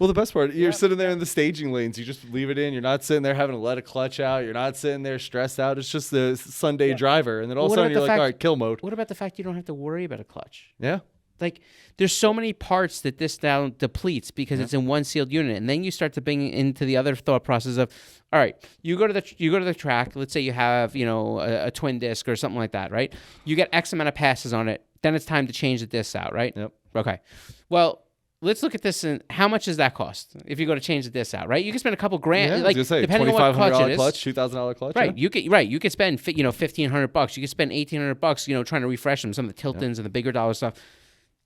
Speaker 3: Well, the best part, you're sitting there in the staging lanes. You just leave it in. You're not sitting there having to let a clutch out. You're not sitting there stressed out. It's just the Sunday driver. And then all of a sudden you're like, all right, kill mode.
Speaker 2: What about the fact you don't have to worry about a clutch?
Speaker 3: Yeah.
Speaker 2: Like, there's so many parts that this now depletes because it's in one sealed unit. And then you start to bring into the other thought process of, all right, you go to the track. Let's say you have, a twin disc or something like that, right? You get X amount of passes on it. Then it's time to change the discs out, right?
Speaker 3: Yep.
Speaker 2: Okay. Well, let's look at this and how much does that cost if you go to change the disc out, right? You can spend a couple grand, depending on what clutch it is.
Speaker 3: $2,000 clutch.
Speaker 2: Right. You could spend $1,500. You could spend $1,800. Trying to refresh them, some of the tilt-ins and the bigger dollar stuff.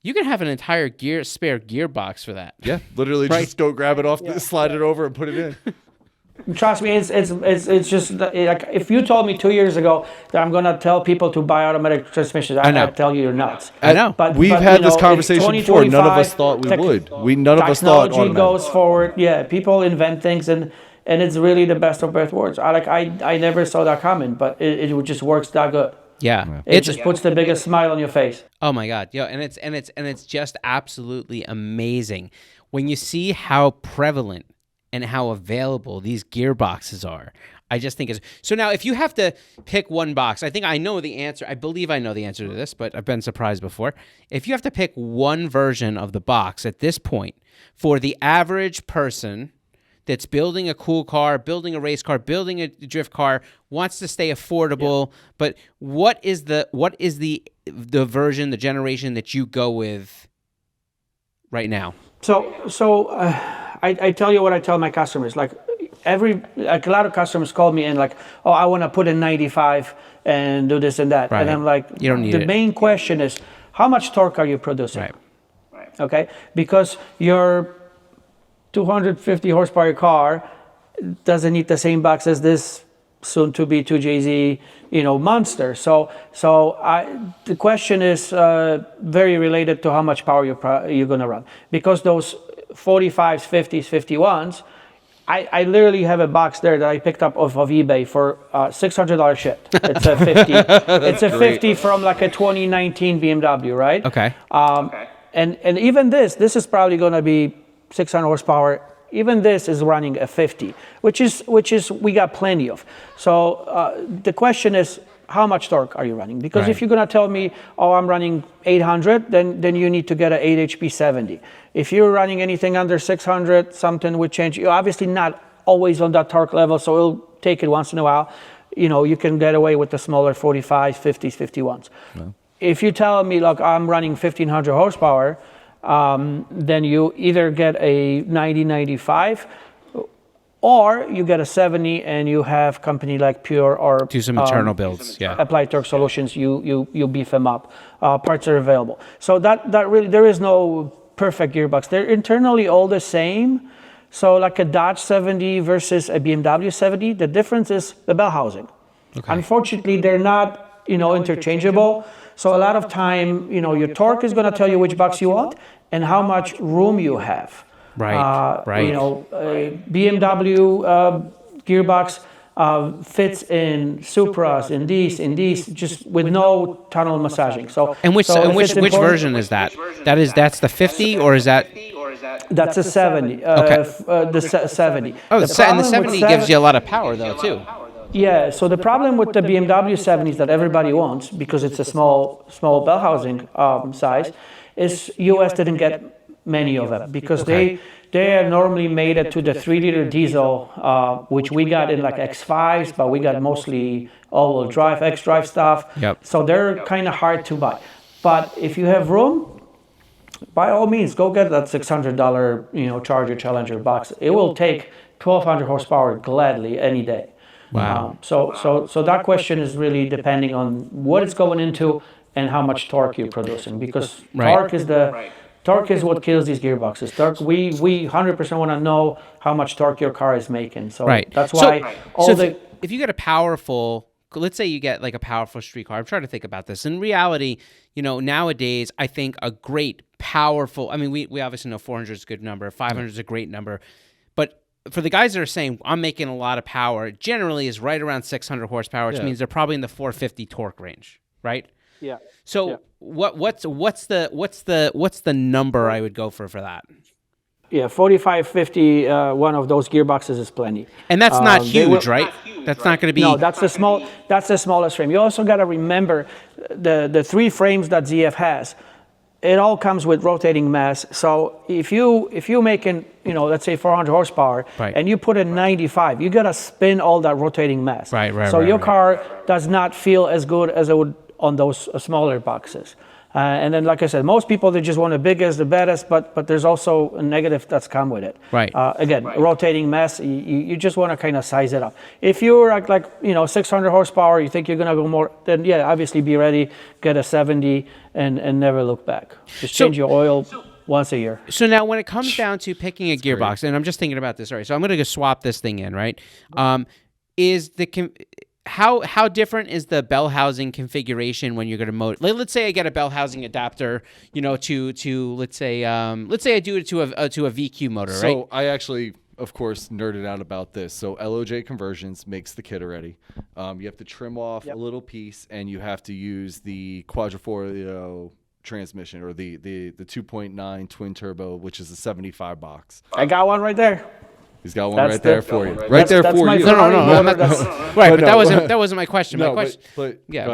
Speaker 2: You can have an entire spare gearbox for that.
Speaker 3: Yeah, literally just go grab it off, slide it over, and put it in.
Speaker 1: Trust me, it's just like if you told me 2 years ago that I'm gonna tell people to buy automatic transmissions, I'd tell you you're nuts.
Speaker 2: I know.
Speaker 3: But we've had this conversation before. None of us thought we would. None of us thought
Speaker 1: technology goes forward. Yeah, people invent things and it's really the best of both worlds. I never saw that coming, but it just works that good.
Speaker 2: Yeah.
Speaker 1: It just puts the biggest smile on your face.
Speaker 2: Oh my God. Yeah, and it's just absolutely amazing when you see how prevalent and how available these gearboxes are. I just think it's so. Now if you have to pick one box, I think I know the answer. I believe I know the answer to this, but I've been surprised before. If you have to pick one version of the box at this point for the average person that's building a cool car, building a race car, building a drift car, wants to stay affordable, but what is the version, the generation that you go with right now?
Speaker 1: So I tell you what I tell my customers. Like a lot of customers call me and like, oh, I want to put in 95 and do this and that, and I'm like,
Speaker 2: you don't need
Speaker 1: the main question is how much torque are you producing?
Speaker 2: Right.
Speaker 1: Okay, because your 250 horsepower car doesn't need the same box as this soon to be 2JZ, monster. So the question is very related to how much power you're going to run, because those 45s, 50s, 51s I literally have a box there that I picked up off of eBay for $600 shipped. It's a 50. It's a 50 from like a 2019 BMW, right?
Speaker 2: Okay.
Speaker 1: And even this is probably going to be 600 horsepower. Even this is running a 50, which is we got plenty of. So the question is, how much torque are you running? Because if you're going to tell me, oh, I'm running 800, then you need to get an 8HP 70. If you're running anything under 600, something would change. You're obviously not always on that torque level, so it'll take it once in a while. You can get away with the smaller 45s, 50s, 51s. No. If you tell me, look, I'm running 1500 horsepower, then you either get a 90-95, or you get a 70 and you have company like Pure or
Speaker 2: do some internal builds. Yeah.
Speaker 1: Applied Torque Solutions, you beef them up. Parts are available. So that really, there is no perfect gearbox. They're internally all the same. So like a Dodge 70 versus a BMW 70, the difference is the bell housing. Okay. Unfortunately, they're not, interchangeable. So a lot of time, your torque is going to tell you which box you want and how much room you have.
Speaker 2: Right.
Speaker 1: BMW gearbox fits in Supras, in these, just with no tunnel massaging. So,
Speaker 2: which version is that? That's the 50, or is that?
Speaker 1: That's a 70.
Speaker 2: Okay.
Speaker 1: The 70.
Speaker 2: Oh, and the 70 gives you a lot of power, though, too.
Speaker 1: Yeah. So the problem with the BMW 70s that everybody wants, because it's a small bell housing size, is US didn't get many of them, because they are normally made it to the 3-liter diesel, which we got in like X5s, but we got mostly all-wheel drive, X-drive stuff.
Speaker 2: Yep.
Speaker 1: So they're kind of hard to buy. But if you have room, by all means, go get that $600 Charger Challenger box. It will take 1,200 horsepower gladly any day.
Speaker 2: Wow.
Speaker 1: So that question is really depending on what it's going into and how much torque you're producing, because torque is what kills these gearboxes. Torque, we 100% want to know how much torque your car is making. So that's why
Speaker 2: if you get a powerful, let's say you get like a powerful street car. I'm trying to think about this. In reality, nowadays, I think a great powerful, we obviously know 400 is a good number, 500 is a great number, but for the guys that are saying I'm making a lot of power, generally is right around 600 horsepower, which means they're probably in the 450 torque range, right?
Speaker 1: Yeah.
Speaker 2: So what's the number I would go for that?
Speaker 1: Yeah, 45, 50, one of those gearboxes is plenty.
Speaker 2: And that's not huge, right? That's not going to be.
Speaker 1: No, that's the smallest frame. You also got to remember the 3 frames that ZF has. It all comes with rotating mass. So if you're making, let's say 400 horsepower, and you put in 95, you got to spin all that rotating mass. So your car does not feel as good as it would on those smaller boxes. And then, like I said, most people, they just want the biggest, the baddest, but there's also a negative that's come with it. Rotating mass, you just want to kind of size it up. If you're like 600 horsepower, you think you're going to go more, then obviously be ready, get a 70 and never look back. Just change your oil once a year.
Speaker 2: So now when it comes down to picking a gearbox, and I'm just thinking about this, all right, so I'm going to go swap this thing in, right? How different is the bell housing configuration when you're going to let's say I get a bell housing adapter, to let's say I do it to a VQ motor, right?
Speaker 3: So I actually, of course, nerded out about this. So LOJ Conversions makes the kit already. You have to trim off a little piece, and you have to use the Quadrifoglio transmission, or the 2.9 twin turbo, which is a 75 box.
Speaker 1: I got one right there.
Speaker 3: He's got one right there for you. Right there for you.
Speaker 2: No. Right, but that wasn't my question. My question.
Speaker 3: But
Speaker 2: yeah,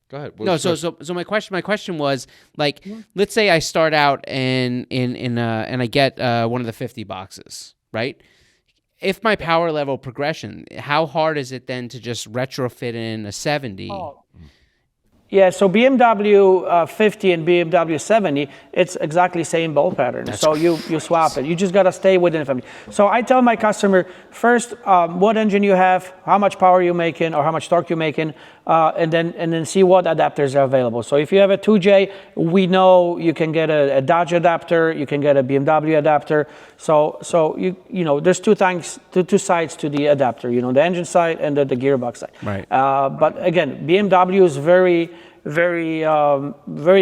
Speaker 3: go ahead.
Speaker 2: No, so my question was, like, let's say I start out and I get one of the 50 boxes, right? If my power level progression, how hard is it then to just retrofit in a 70?
Speaker 1: Yeah, so BMW 50 and BMW 70, it's exactly same bolt pattern. So you swap it. You just got to stay within the family. So I tell my customer, first, what engine you have, how much power you're making, or how much torque you're making, and then see what adapters are available. So if you have a 2J, we know you can get a Dodge adapter, you can get a BMW adapter. So there's two sides to the adapter, the engine side and the gearbox side.
Speaker 2: Right.
Speaker 1: But again, BMW is very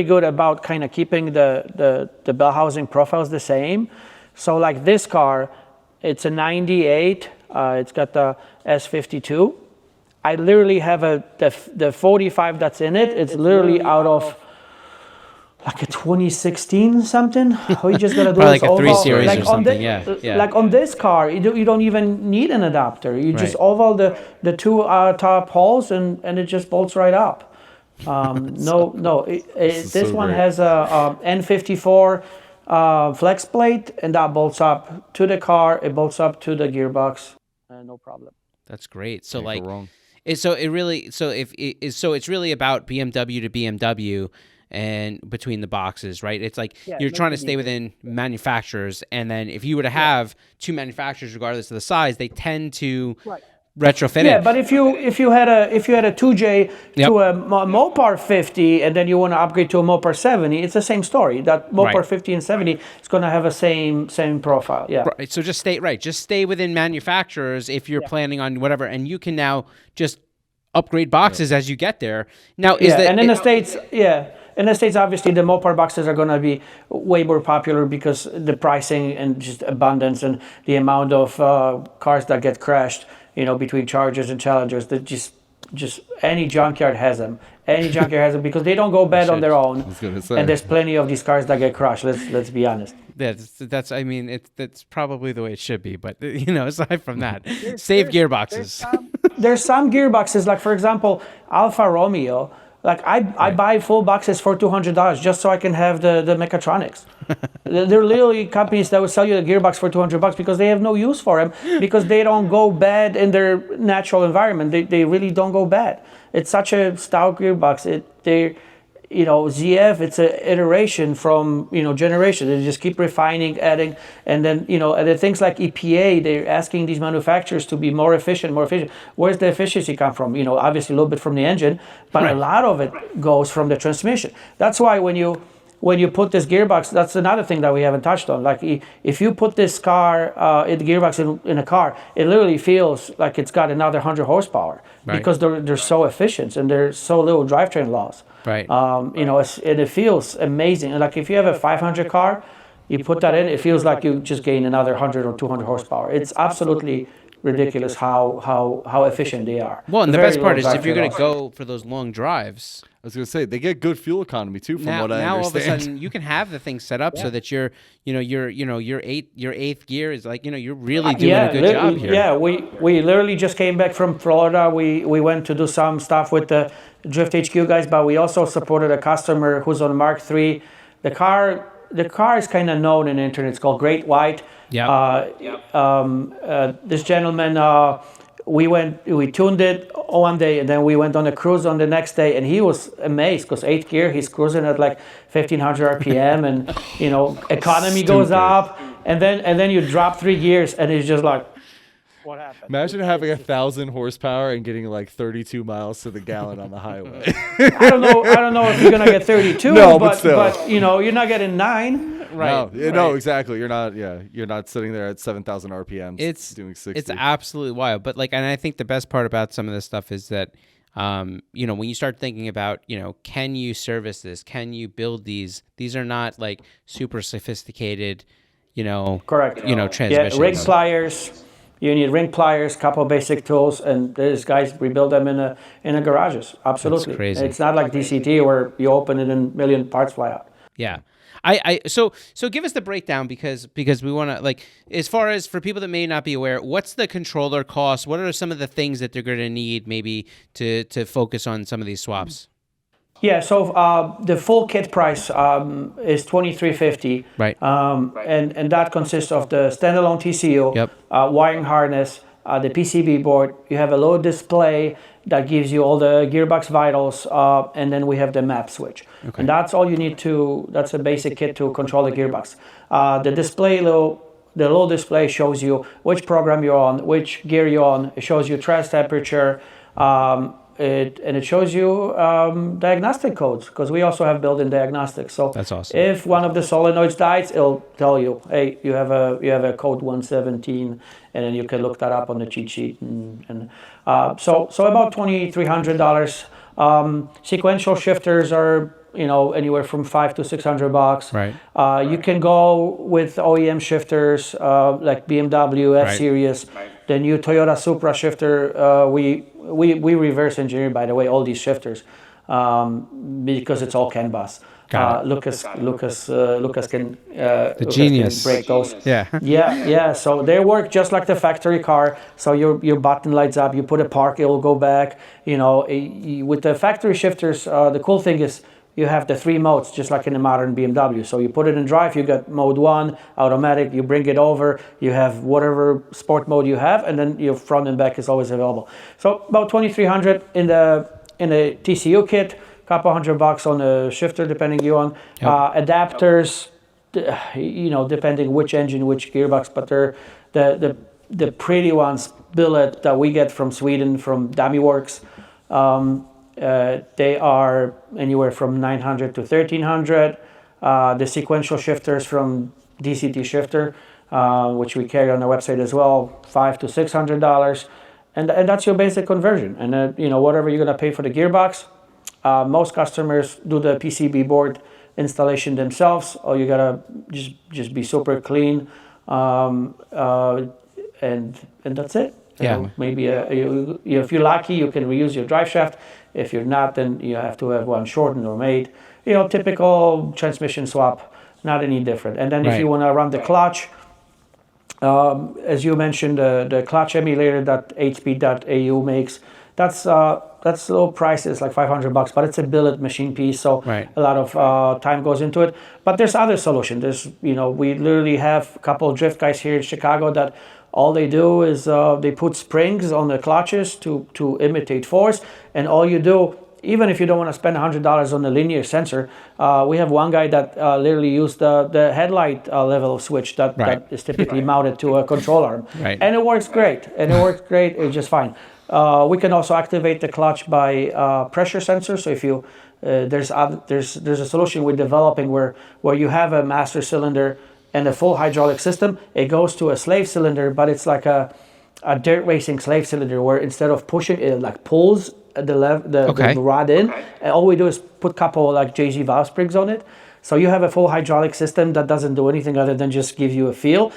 Speaker 1: good about kind of keeping the bell housing profiles the same. So like this car, It's a 98. It's got the S52. I literally have the 45 that's in it. It's literally out of like a 2016 something. All you just gotta do
Speaker 2: Probably
Speaker 1: is
Speaker 2: like a 3
Speaker 1: oval,
Speaker 2: Series
Speaker 1: like
Speaker 2: or something. Yeah.
Speaker 1: Like on this car, you don't even need an adapter. You just oval the two top holes and it just bolts right up. This one has a N54 flex plate, and that bolts up to the car. It bolts up to the gearbox, no problem.
Speaker 2: That's great. So
Speaker 3: Can't go wrong.
Speaker 2: it's really about BMW to BMW and between the boxes, right? It's like you're trying to stay within manufacturers, and then if you were to have two manufacturers, regardless of the size, they tend to retrofit it.
Speaker 1: Yeah, but if you had a 2J to a Mopar 50, and then you want to upgrade to a Mopar 70, it's the same story. That Mopar 50 and 70 is going to have a same profile. Yeah.
Speaker 2: Right. So just stay within manufacturers if you're planning on whatever, and you can now just upgrade boxes as you get there. Now
Speaker 1: and in the States, in the States, obviously, the Mopar boxes are going to be way more popular because the pricing and just abundance and the amount of cars that get crashed, between Chargers and Challengers, that just any junkyard has them. Any junkyard has them because they don't go bad on their own. And there's plenty of these cars that get crushed. Let's be honest.
Speaker 2: That's probably the way it should be. But aside from that, save gearboxes.
Speaker 1: There's some gearboxes, like for example, Alfa Romeo. Like I buy full boxes for $200 just so I can have the mechatronics. There are literally companies that will sell you the gearbox for $200 because they have no use for them because they don't go bad in their natural environment. They really don't go bad. It's such a stout gearbox. ZF, it's an iteration from, generation. They just keep refining, adding, and then, and the things like EPA, they're asking these manufacturers to be more efficient. Where's the efficiency come from? Obviously a little bit from the engine, but a lot of it goes from the transmission. That's why when you put this gearbox, that's another thing that we haven't touched on. Like if you put this car, the gearbox in a car, it literally feels like it's got another 100 horsepower because they're so efficient and there's so little drivetrain loss.
Speaker 2: Right.
Speaker 1: It feels amazing. And like if you have a 500 car, you put that in, it feels like you just gain another 100 or 200 horsepower. It's absolutely ridiculous how efficient they are.
Speaker 2: Well, and the best part is if you're going to go for those long drives.
Speaker 3: I was going to say they get good fuel economy too, from what I understand.
Speaker 2: Now all of a sudden you can have the thing set up so that your eighth gear is like you're really doing a good job here.
Speaker 1: Yeah, we literally just came back from Florida. We went to do some stuff with the Drift HQ guys, but we also supported a customer who's on Mark III. The car is kind of known in the internet. It's called Great White. This gentleman, we tuned it one day, and then we went on a cruise on the next day, and he was amazed because 8th gear, he's cruising at like 1,500 RPM, and economy goes up, and then you drop 3 gears, and it's just like, what happened?
Speaker 3: Imagine having 1,000 horsepower and getting like 32 miles to the gallon on the highway.
Speaker 1: I don't know if you're gonna get 32, but you're not getting 9.
Speaker 2: Right.
Speaker 3: No, exactly. You're not sitting there at 7,000 RPMs. It's doing 60.
Speaker 2: It's absolutely wild. But and I think the best part about some of this stuff is that, when you start thinking about, can you service this? Can you build these? These are not like super sophisticated,
Speaker 1: correct.
Speaker 2: Transmissions.
Speaker 1: Yeah, ring pliers. You need ring pliers, couple basic tools, and these guys rebuild them in a garages. Absolutely.
Speaker 2: That's crazy.
Speaker 1: It's not like DCT where you open it and a million parts fly out.
Speaker 2: Yeah. So give us the breakdown because we want to, like, as far as for people that may not be aware, what's the controller cost? What are some of the things that they're going to need maybe to focus on some of these swaps?
Speaker 1: Yeah, so the full kit price is $2,350.
Speaker 2: Right.
Speaker 1: And that consists of the standalone TCU, wiring harness, the PCB board. You have a low display that gives you all the gearbox vitals, and then we have the map switch. Okay. And that's all you need that's a basic kit to control the gearbox. The low display shows you which program you're on, which gear you're on. It shows you trash temperature, it shows you diagnostic codes, because we also have built-in diagnostics. So
Speaker 2: that's awesome.
Speaker 1: If one of the solenoids dies, it'll tell you, hey, you have a code 117, and then you can look that up on the cheat sheet. So about $2,300. Sequential shifters are anywhere from $500 to $600.
Speaker 2: Right.
Speaker 1: You can go with OEM shifters like BMW F
Speaker 2: Right.
Speaker 1: Series, the new Toyota Supra shifter. We reverse engineer, by the way, all these shifters because it's all CAN bus.
Speaker 2: Got it.
Speaker 1: Lucas can
Speaker 2: genius.
Speaker 1: can break those.
Speaker 2: Yeah.
Speaker 1: Yeah. So they work just like the factory car. So your button lights up. You put a park, it'll go back. With the factory shifters, the cool thing is you have the 3 modes, just like in a modern BMW. So you put it in drive, you got mode 1, automatic. You bring it over, you have whatever sport mode you have, and then your front and back is always available. So about $2,300 in the TCU kit. Couple $100 on a shifter, depending you on. Adapters, depending which engine, which gearbox, but they're the pretty ones, billet that we get from Sweden, from Dummy Works. They are anywhere from $900 to $1,300. The sequential shifters from DCT Shifter, which we carry on our website as well, $500 to $600. And that's your basic conversion. And whatever you're gonna pay for the gearbox. Most customers do the PCB board installation themselves. Or you gotta just be super clean, and that's it. Maybe if you're lucky, you can reuse your drive shaft. If you're not, then you have to have one shortened or made. Typical transmission swap, not any different. And then if you want to run the clutch, as you mentioned, the clutch emulator that HP.au makes, that's low price. It's like $500, but it's a billet machine piece, so a lot of time goes into it. But there's other solutions. There's we literally have a couple of drift guys here in Chicago that all they do is they put springs on the clutches to imitate force, and all you do, even if you don't want to spend $100 on a linear sensor, we have one guy that literally used the headlight level switch that is typically mounted to a control arm, and it works great. It's just fine. We can also activate the clutch by pressure sensor. So if you there's a solution we're developing where you have a master cylinder and a full hydraulic system. It goes to a slave cylinder, but it's like a dirt racing slave cylinder where instead of pushing, it like pulls the rod in. And all we do is put a couple like JZ valve springs on it. So you have a full hydraulic system that doesn't do anything other than just give you a feel.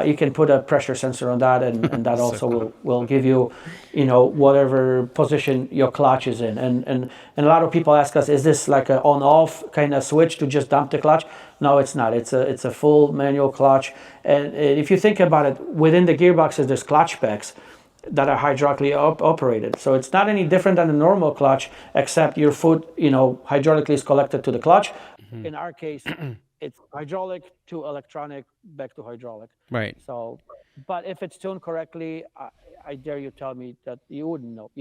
Speaker 1: You can put a pressure sensor on that, and that also will give you, whatever position your clutch is in. And a lot of people ask us, is this like an on-off kind of switch to just dump the clutch? No, it's not. It's a full manual clutch. And if you think about it, within the gearboxes, there's clutch packs that are hydraulically operated. So it's not any different than a normal clutch, except your foot, hydraulically is collected to the clutch. In our case, it's hydraulic to electronic, back to hydraulic.
Speaker 2: Right.
Speaker 1: So, but if it's tuned correctly, I dare you tell me that you wouldn't know.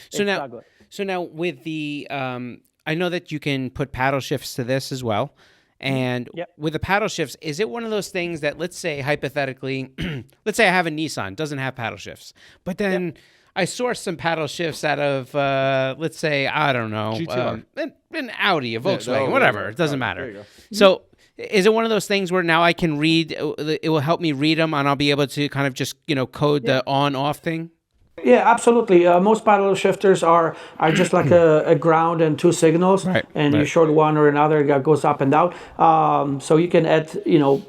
Speaker 2: So now with the, I know that you can put paddle shifts to this as well. And with the paddle shifts, is it one of those things that, let's say hypothetically, let's say I have a Nissan, doesn't have paddle shifts, but then I source some paddle shifts out of, let's say, I don't know, an Audi, a Volkswagen, whatever. It doesn't matter. So is it one of those things where now I can read, it will help me read them and I'll be able to kind of just, code the on-off thing?
Speaker 1: Yeah, absolutely. Most paddle shifters are just like a ground and 2 signals, and you short one or another that goes up and down. So you can add,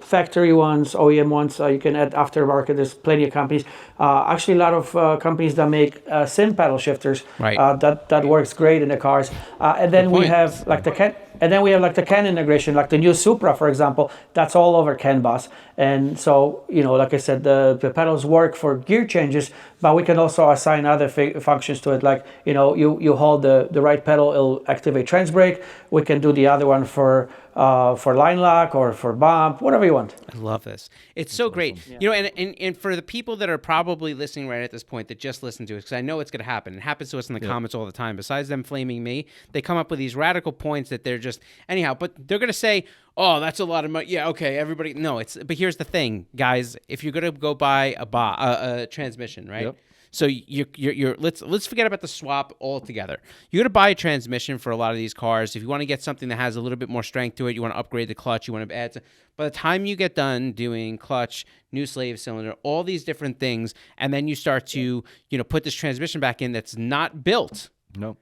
Speaker 1: factory ones, OEM ones. You can add aftermarket. There's plenty of companies. Actually, a lot of companies that make SIM paddle shifters. That works great in the cars. And then we have like the CAN integration, like the new Supra, for example. That's all over CAN bus. And so, like I said, the pedals work for gear changes, but we can also assign other functions to it. Like, you hold the right pedal, it'll activate trans brake. We can do the other one for line lock or for bump, whatever you want.
Speaker 2: I love this. It's so great. Yeah. And for the people that are probably listening right at this point that just listen to it, because I know it's going to happen. It happens to us in the comments all the time. Besides them flaming me, they come up with these radical points that they're just anyhow. But they're going to say, "Oh, that's a lot of money." Yeah, okay, everybody. No, but here's the thing, guys. If you're going to go buy a transmission, right? Yep. So you're let's forget about the swap altogether. You're gonna buy a transmission for a lot of these cars. If you want to get something that has a little bit more strength to it, you want to upgrade the clutch, you want to add. By the time you get done doing clutch, new slave cylinder, all these different things, and then you start to put this transmission back in that's not built.
Speaker 3: No,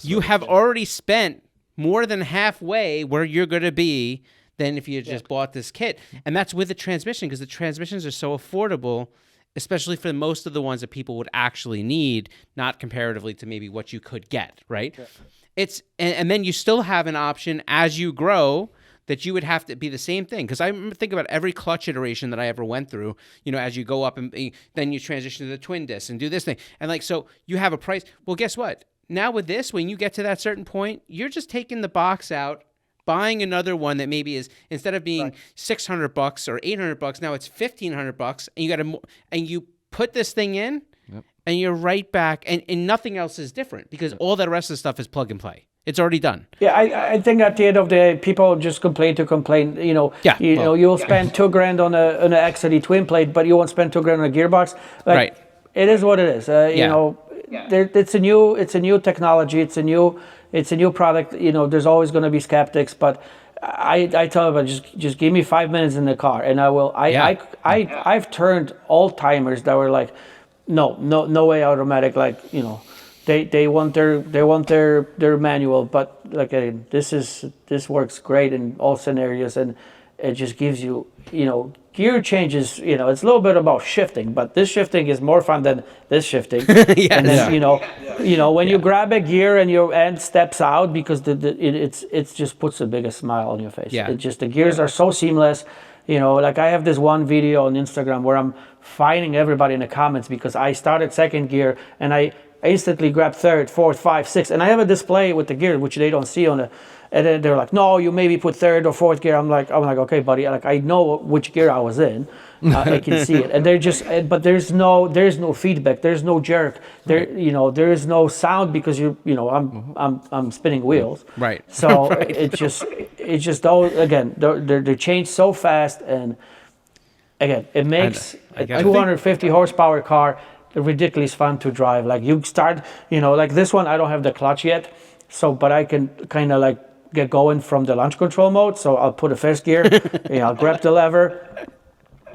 Speaker 2: you have already spent more than halfway where you're going to be than if you had just bought this kit. And that's with the transmission, because the transmissions are so affordable, especially for most of the ones that people would actually need, not comparatively to maybe what you could get, right? Yeah. It's and then you still have an option as you grow that you would have to be the same thing. Because I think about every clutch iteration that I ever went through, as you go up and then you transition to the twin disc and do this thing. And like, so you have a price. Well, guess what? Now with this, when you get to that certain point, you're just taking the box out, buying another one that maybe is, instead of being $600 or $800, now it's $1,500, and you put this thing in, and you're right back, and nothing else is different, because all the rest of the stuff is plug and play. It's already done.
Speaker 1: Yeah, I think at the end of the day, people just complain to complain. You'll spend $2,000 on an XLE twin plate, but you won't spend $2,000 on a gearbox. Right. It is what it is. It's a new technology. It's a new product. There's always going to be skeptics, but I tell them, just give me 5 minutes in the car, and I will. I've turned old timers that were like, no way automatic. Like, they want their manual, but like, this works great in all scenarios, and it just gives you, gear changes. It's a little bit about shifting, but this shifting is more fun than this shifting. Yes. And then when you grab a gear and your end steps out, because it just puts the biggest smile on your face. Yeah. The gears are so seamless. Like I have this one video on Instagram where I'm fighting everybody in the comments because I started second gear and I instantly grabbed third, fourth, fifth, sixth, and I have a display with the gear which they don't see on the. And then they're like, no, you maybe put third or fourth gear. I'm like, okay, buddy. Like, I know which gear I was in. I can see it. And they're just, but there's no feedback. There's no jerk. There is no sound because I'm spinning wheels.
Speaker 2: Right.
Speaker 1: So it's just all, again, they change so fast, and again, it makes a 250 horsepower car ridiculous fun to drive. Like you start, like this one, I don't have the clutch yet. So, but I can kind of like get going from the launch control mode. So I'll put a first gear, I'll grab the lever,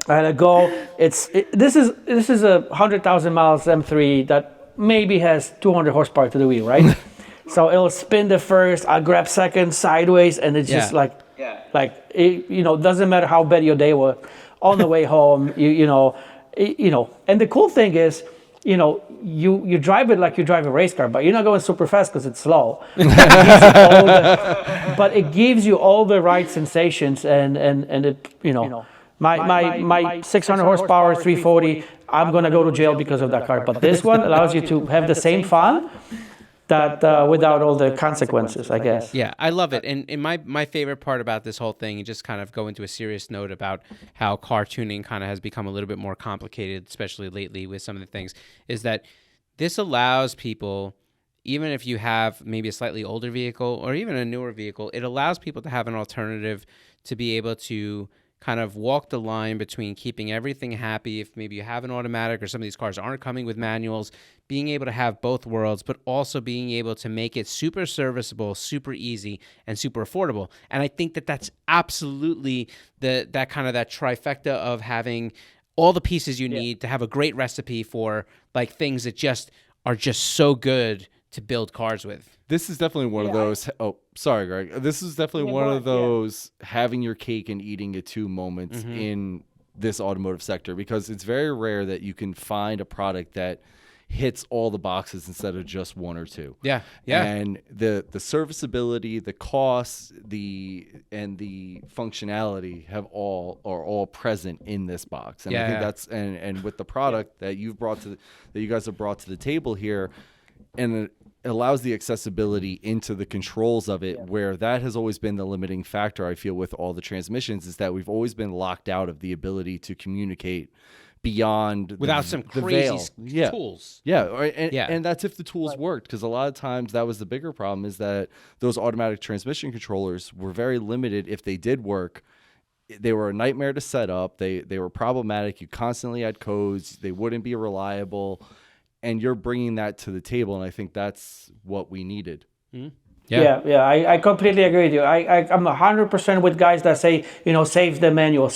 Speaker 1: and I go. This is a 100,000 miles M3 that maybe has 200 horsepower to the wheel, right? So it'll spin the first, I'll grab second sideways, and it's just like doesn't matter how bad your day was. On the way home, and the cool thing is, you drive it like you drive a race car, but you're not going super fast because it's slow. But it gives you all the right sensations, and it, my 600 horsepower 340, I'm going to go to jail because of that car. But this one allows you to have the same fun that without all the consequences, I guess.
Speaker 2: Yeah, I love it. And my favorite part about this whole thing, and just kind of go into a serious note about how car tuning kind of has become a little bit more complicated, especially lately with some of the things, is that this allows people, even if you have maybe a slightly older vehicle or even a newer vehicle, it allows people to have an alternative to be able to kind of walk the line between keeping everything happy. If maybe you have an automatic or some of these cars aren't coming with manuals, being able to have both worlds, but also being able to make it super serviceable, super easy, and super affordable. And I think that that's absolutely that trifecta of having all the pieces you need to have a great recipe for like things that just are just so good to build cars with.
Speaker 3: This is definitely one of those. Oh, sorry, Greg. This is definitely one of those having your cake and eating it too moments in this automotive sector, because it's very rare that you can find a product that hits all the boxes instead of just one or two.
Speaker 2: Yeah.
Speaker 3: And the serviceability, the costs, and the functionality are all present in this box. And I think that's and with the product that you guys have brought to the table here, and it allows the accessibility into the controls of it, where that has always been the limiting factor, I feel, with all the transmissions, is that we've always been locked out of the ability to communicate beyond
Speaker 2: without some crazy tools.
Speaker 3: And that's if the tools worked, because a lot of times that was the bigger problem, is that those automatic transmission controllers were very limited. If they did work, they were a nightmare to set up. They were problematic. You constantly had codes. They wouldn't be reliable. And you're bringing that to the table, and I think that's what we needed.
Speaker 1: Mm-hmm. Yeah. I completely agree with you. I'm 100% with guys that say, save the manual.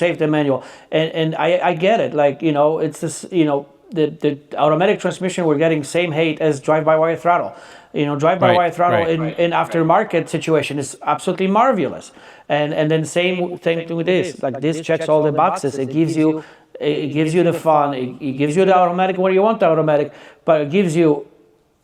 Speaker 1: And I get it. Like, it's this, the automatic transmission, we're getting same hate as drive-by-wire throttle. drive-by-wire throttle in aftermarket situation is absolutely marvelous. And then same thing with this. Like this checks all the boxes. It gives you the fun. It gives you the automatic where you want the automatic, but it gives you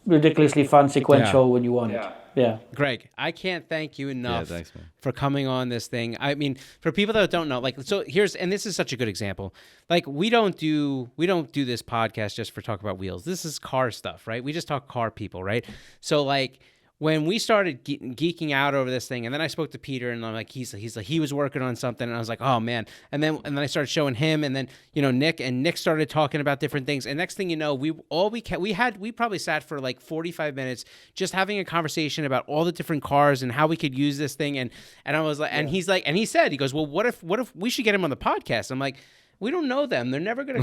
Speaker 1: ridiculously fun sequential when you want it. Yeah.
Speaker 2: Greg, I can't thank you enough for coming on this thing. I mean, for people that don't know, like, so and this is such a good example. Like, we don't do this podcast just for talk about wheels. This is car stuff, right? We just talk car people, right? So like, when we started geeking out over this thing, and then I spoke to Peter, and I'm like, he's like, he was working on something, and I was like, oh man, and then I started showing him, and then Nick started talking about different things, and next thing you know, we probably sat for like 45 minutes just having a conversation about all the different cars and how we could use this thing, and I was like, and he's like, and he goes, well, what if we should get him on the podcast? I'm like, we don't know them. They're never gonna.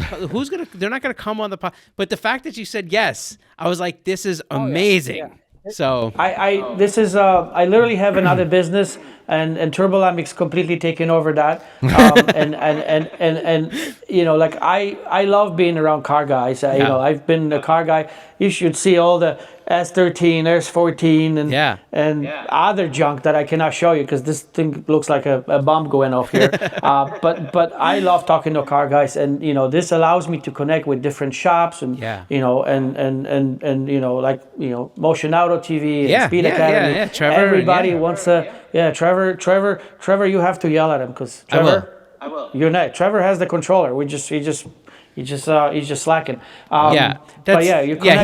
Speaker 2: They're not gonna come on the podcast. But the fact that you said yes, I was like, this is amazing. Yeah. So
Speaker 1: I literally have another business, and TurboLamik's completely taken over that. And like I love being around car guys. I've been a car guy. You should see all the S13, S14, and other junk that I cannot show you because this thing looks like a bomb going off here. But I love talking to car guys, and this allows me to connect with different shops, and Motion Auto TV and Speed Academy.
Speaker 2: Yeah. Trevor,
Speaker 1: everybody wants to. Yeah, Trevor, you have to yell at him because Trevor.
Speaker 4: I will.
Speaker 1: You're not. Trevor has the controller. He's just slacking.
Speaker 2: He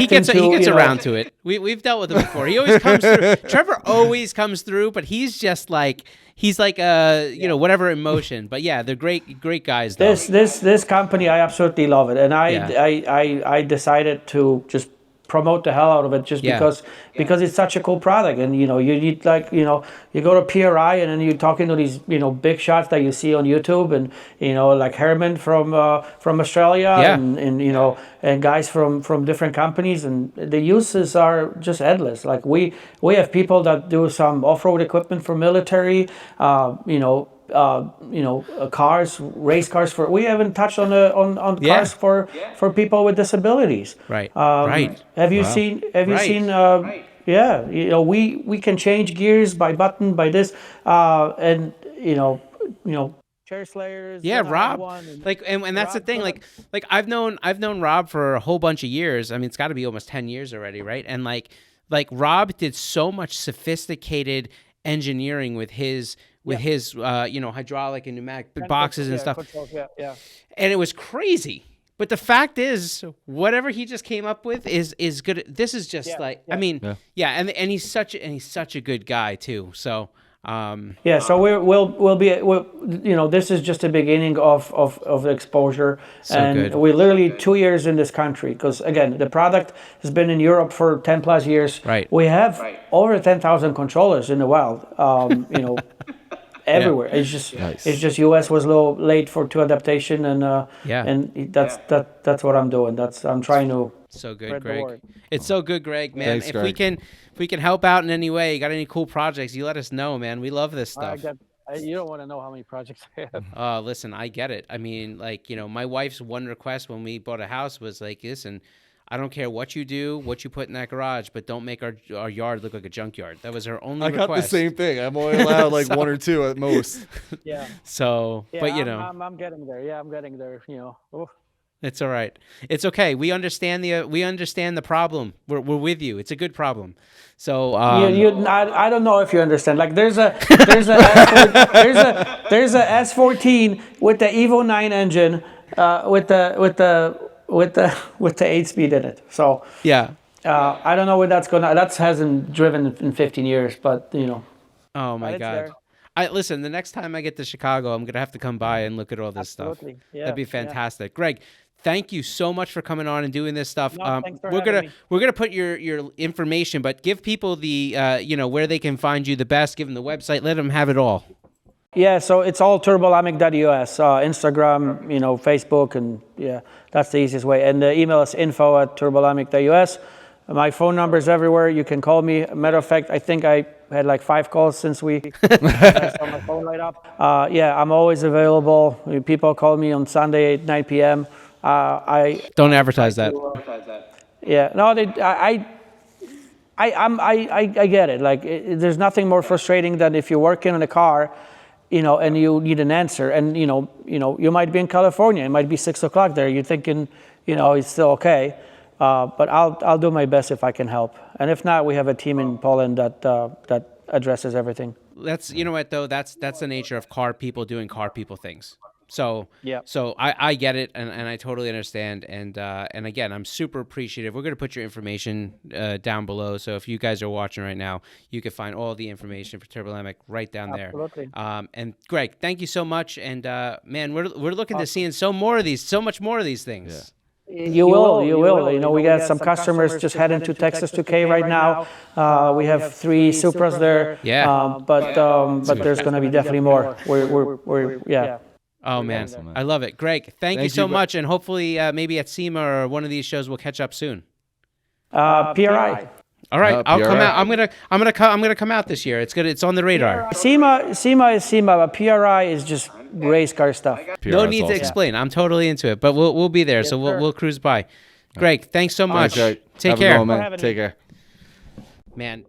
Speaker 2: gets around to it. We've dealt with him before. He always comes through. Trevor always comes through, but he's like whatever emotion. But yeah, they're great guys. Though.
Speaker 1: This company, I absolutely love it, and I decided to just promote the hell out of it because it's such a cool product, and you need you go to PRI and then you're talking to these big shots that you see on YouTube, and like Herman from Australia, and guys from different companies, and the uses are just endless. Like we have people that do some off-road equipment for military, cars, race cars we haven't touched on cars for people with disabilities.
Speaker 2: Right.
Speaker 1: Have you seen? We can change gears by button by this, and chair slayers.
Speaker 2: Yeah, Rob. And that's the thing. Like I've known Rob for a whole bunch of years. I mean, it's got to be almost 10 years already, right? And like Rob did so much sophisticated engineering with his hydraulic and pneumatic boxes and stuff.
Speaker 1: Controls,
Speaker 2: and it was crazy. But the fact is, whatever he just came up with is good. This is just and he's such a good guy too. So
Speaker 1: so we'll be this is just the beginning of the exposure, and we're literally 2 years in this country because again the product has been in Europe for 10 plus years.
Speaker 2: Right.
Speaker 1: We have over 10,000 controllers in the wild. Everywhere. It's just US was a little late to adaptation, and that's what I'm doing. I'm trying to.
Speaker 2: So good, Greg. It's so good, Greg, man. Thanks, Greg. If we can help out in any way, you got any cool projects, you let us know, man. We love this stuff.
Speaker 1: You don't want to know how many projects I have.
Speaker 2: Listen, I get it. I mean, my wife's one request when we bought a house was like, listen, I don't care what you do, what you put in that garage, but don't make our yard look like a junkyard. That was her only request.
Speaker 3: I got the same thing. I'm only allowed like one or two at most.
Speaker 1: Yeah.
Speaker 2: So, but
Speaker 1: I'm getting there. Yeah, I'm getting there. Oof.
Speaker 2: It's all right. It's okay. We understand the problem. We're with you. It's a good problem. So
Speaker 1: I don't know if you understand. Like there's a S14 with the Evo 9 engine with the 8-speed in it. So I don't know where that's gonna. That hasn't driven in 15 years, but
Speaker 2: Oh my God. Listen, the next time I get to Chicago, I'm gonna have to come by and look at all this stuff.
Speaker 1: Yeah,
Speaker 2: that'd be fantastic. Greg, thank you so much for coming on and doing this stuff.
Speaker 1: Thanks for having me.
Speaker 2: We're gonna put your information, but give people the where they can find you the best. Give them the website. Let them have it all.
Speaker 1: Yeah, so it's all TurboLamik US, Instagram, Facebook, and that's the easiest way. And the email is info@turbolamik.us. My phone number is everywhere. You can call me. Matter of fact, I think I had like 5 calls since we saw my phone light up. I'm always available. People call me on Sunday at 9 p.m. I
Speaker 2: don't advertise that.
Speaker 1: Yeah, no, I get it. Like, there's nothing more frustrating than if you're working on a car, and you need an answer, and you might be in California, it might be 6 o'clock there. You're thinking, it's still okay, but I'll do my best if I can help. And if not, we have a team in Poland that addresses everything.
Speaker 2: That's what though. That's the nature of car people doing car people things. So
Speaker 1: yeah.
Speaker 2: So I get it, and I totally understand. And again, I'm super appreciative. We're gonna put your information down below. So if you guys are watching right now, you can find all the information for TurboLamik right down there.
Speaker 1: Absolutely.
Speaker 2: And Greg, thank you so much. And man, we're looking to seeing so much more of these things.
Speaker 1: Yeah. You will. We got some customers just heading to Texas 2K right now. We have 3 Supras there.
Speaker 2: Yeah.
Speaker 1: But there's going to be definitely more. We're yeah.
Speaker 2: Oh man, I love it, Greg. Thank you so much, and hopefully maybe at SEMA or one of these shows we'll catch up soon.
Speaker 1: PRI.
Speaker 2: All right, I'll come out. I'm gonna come out this year. It's good. It's on the radar.
Speaker 1: SEMA is SEMA, but PRI is just race car stuff.
Speaker 2: No need to explain. I'm totally into it, but we'll be there, so we'll cruise by. Greg, thanks so much.
Speaker 3: Right,
Speaker 2: Take care.
Speaker 3: Take care.
Speaker 2: Man.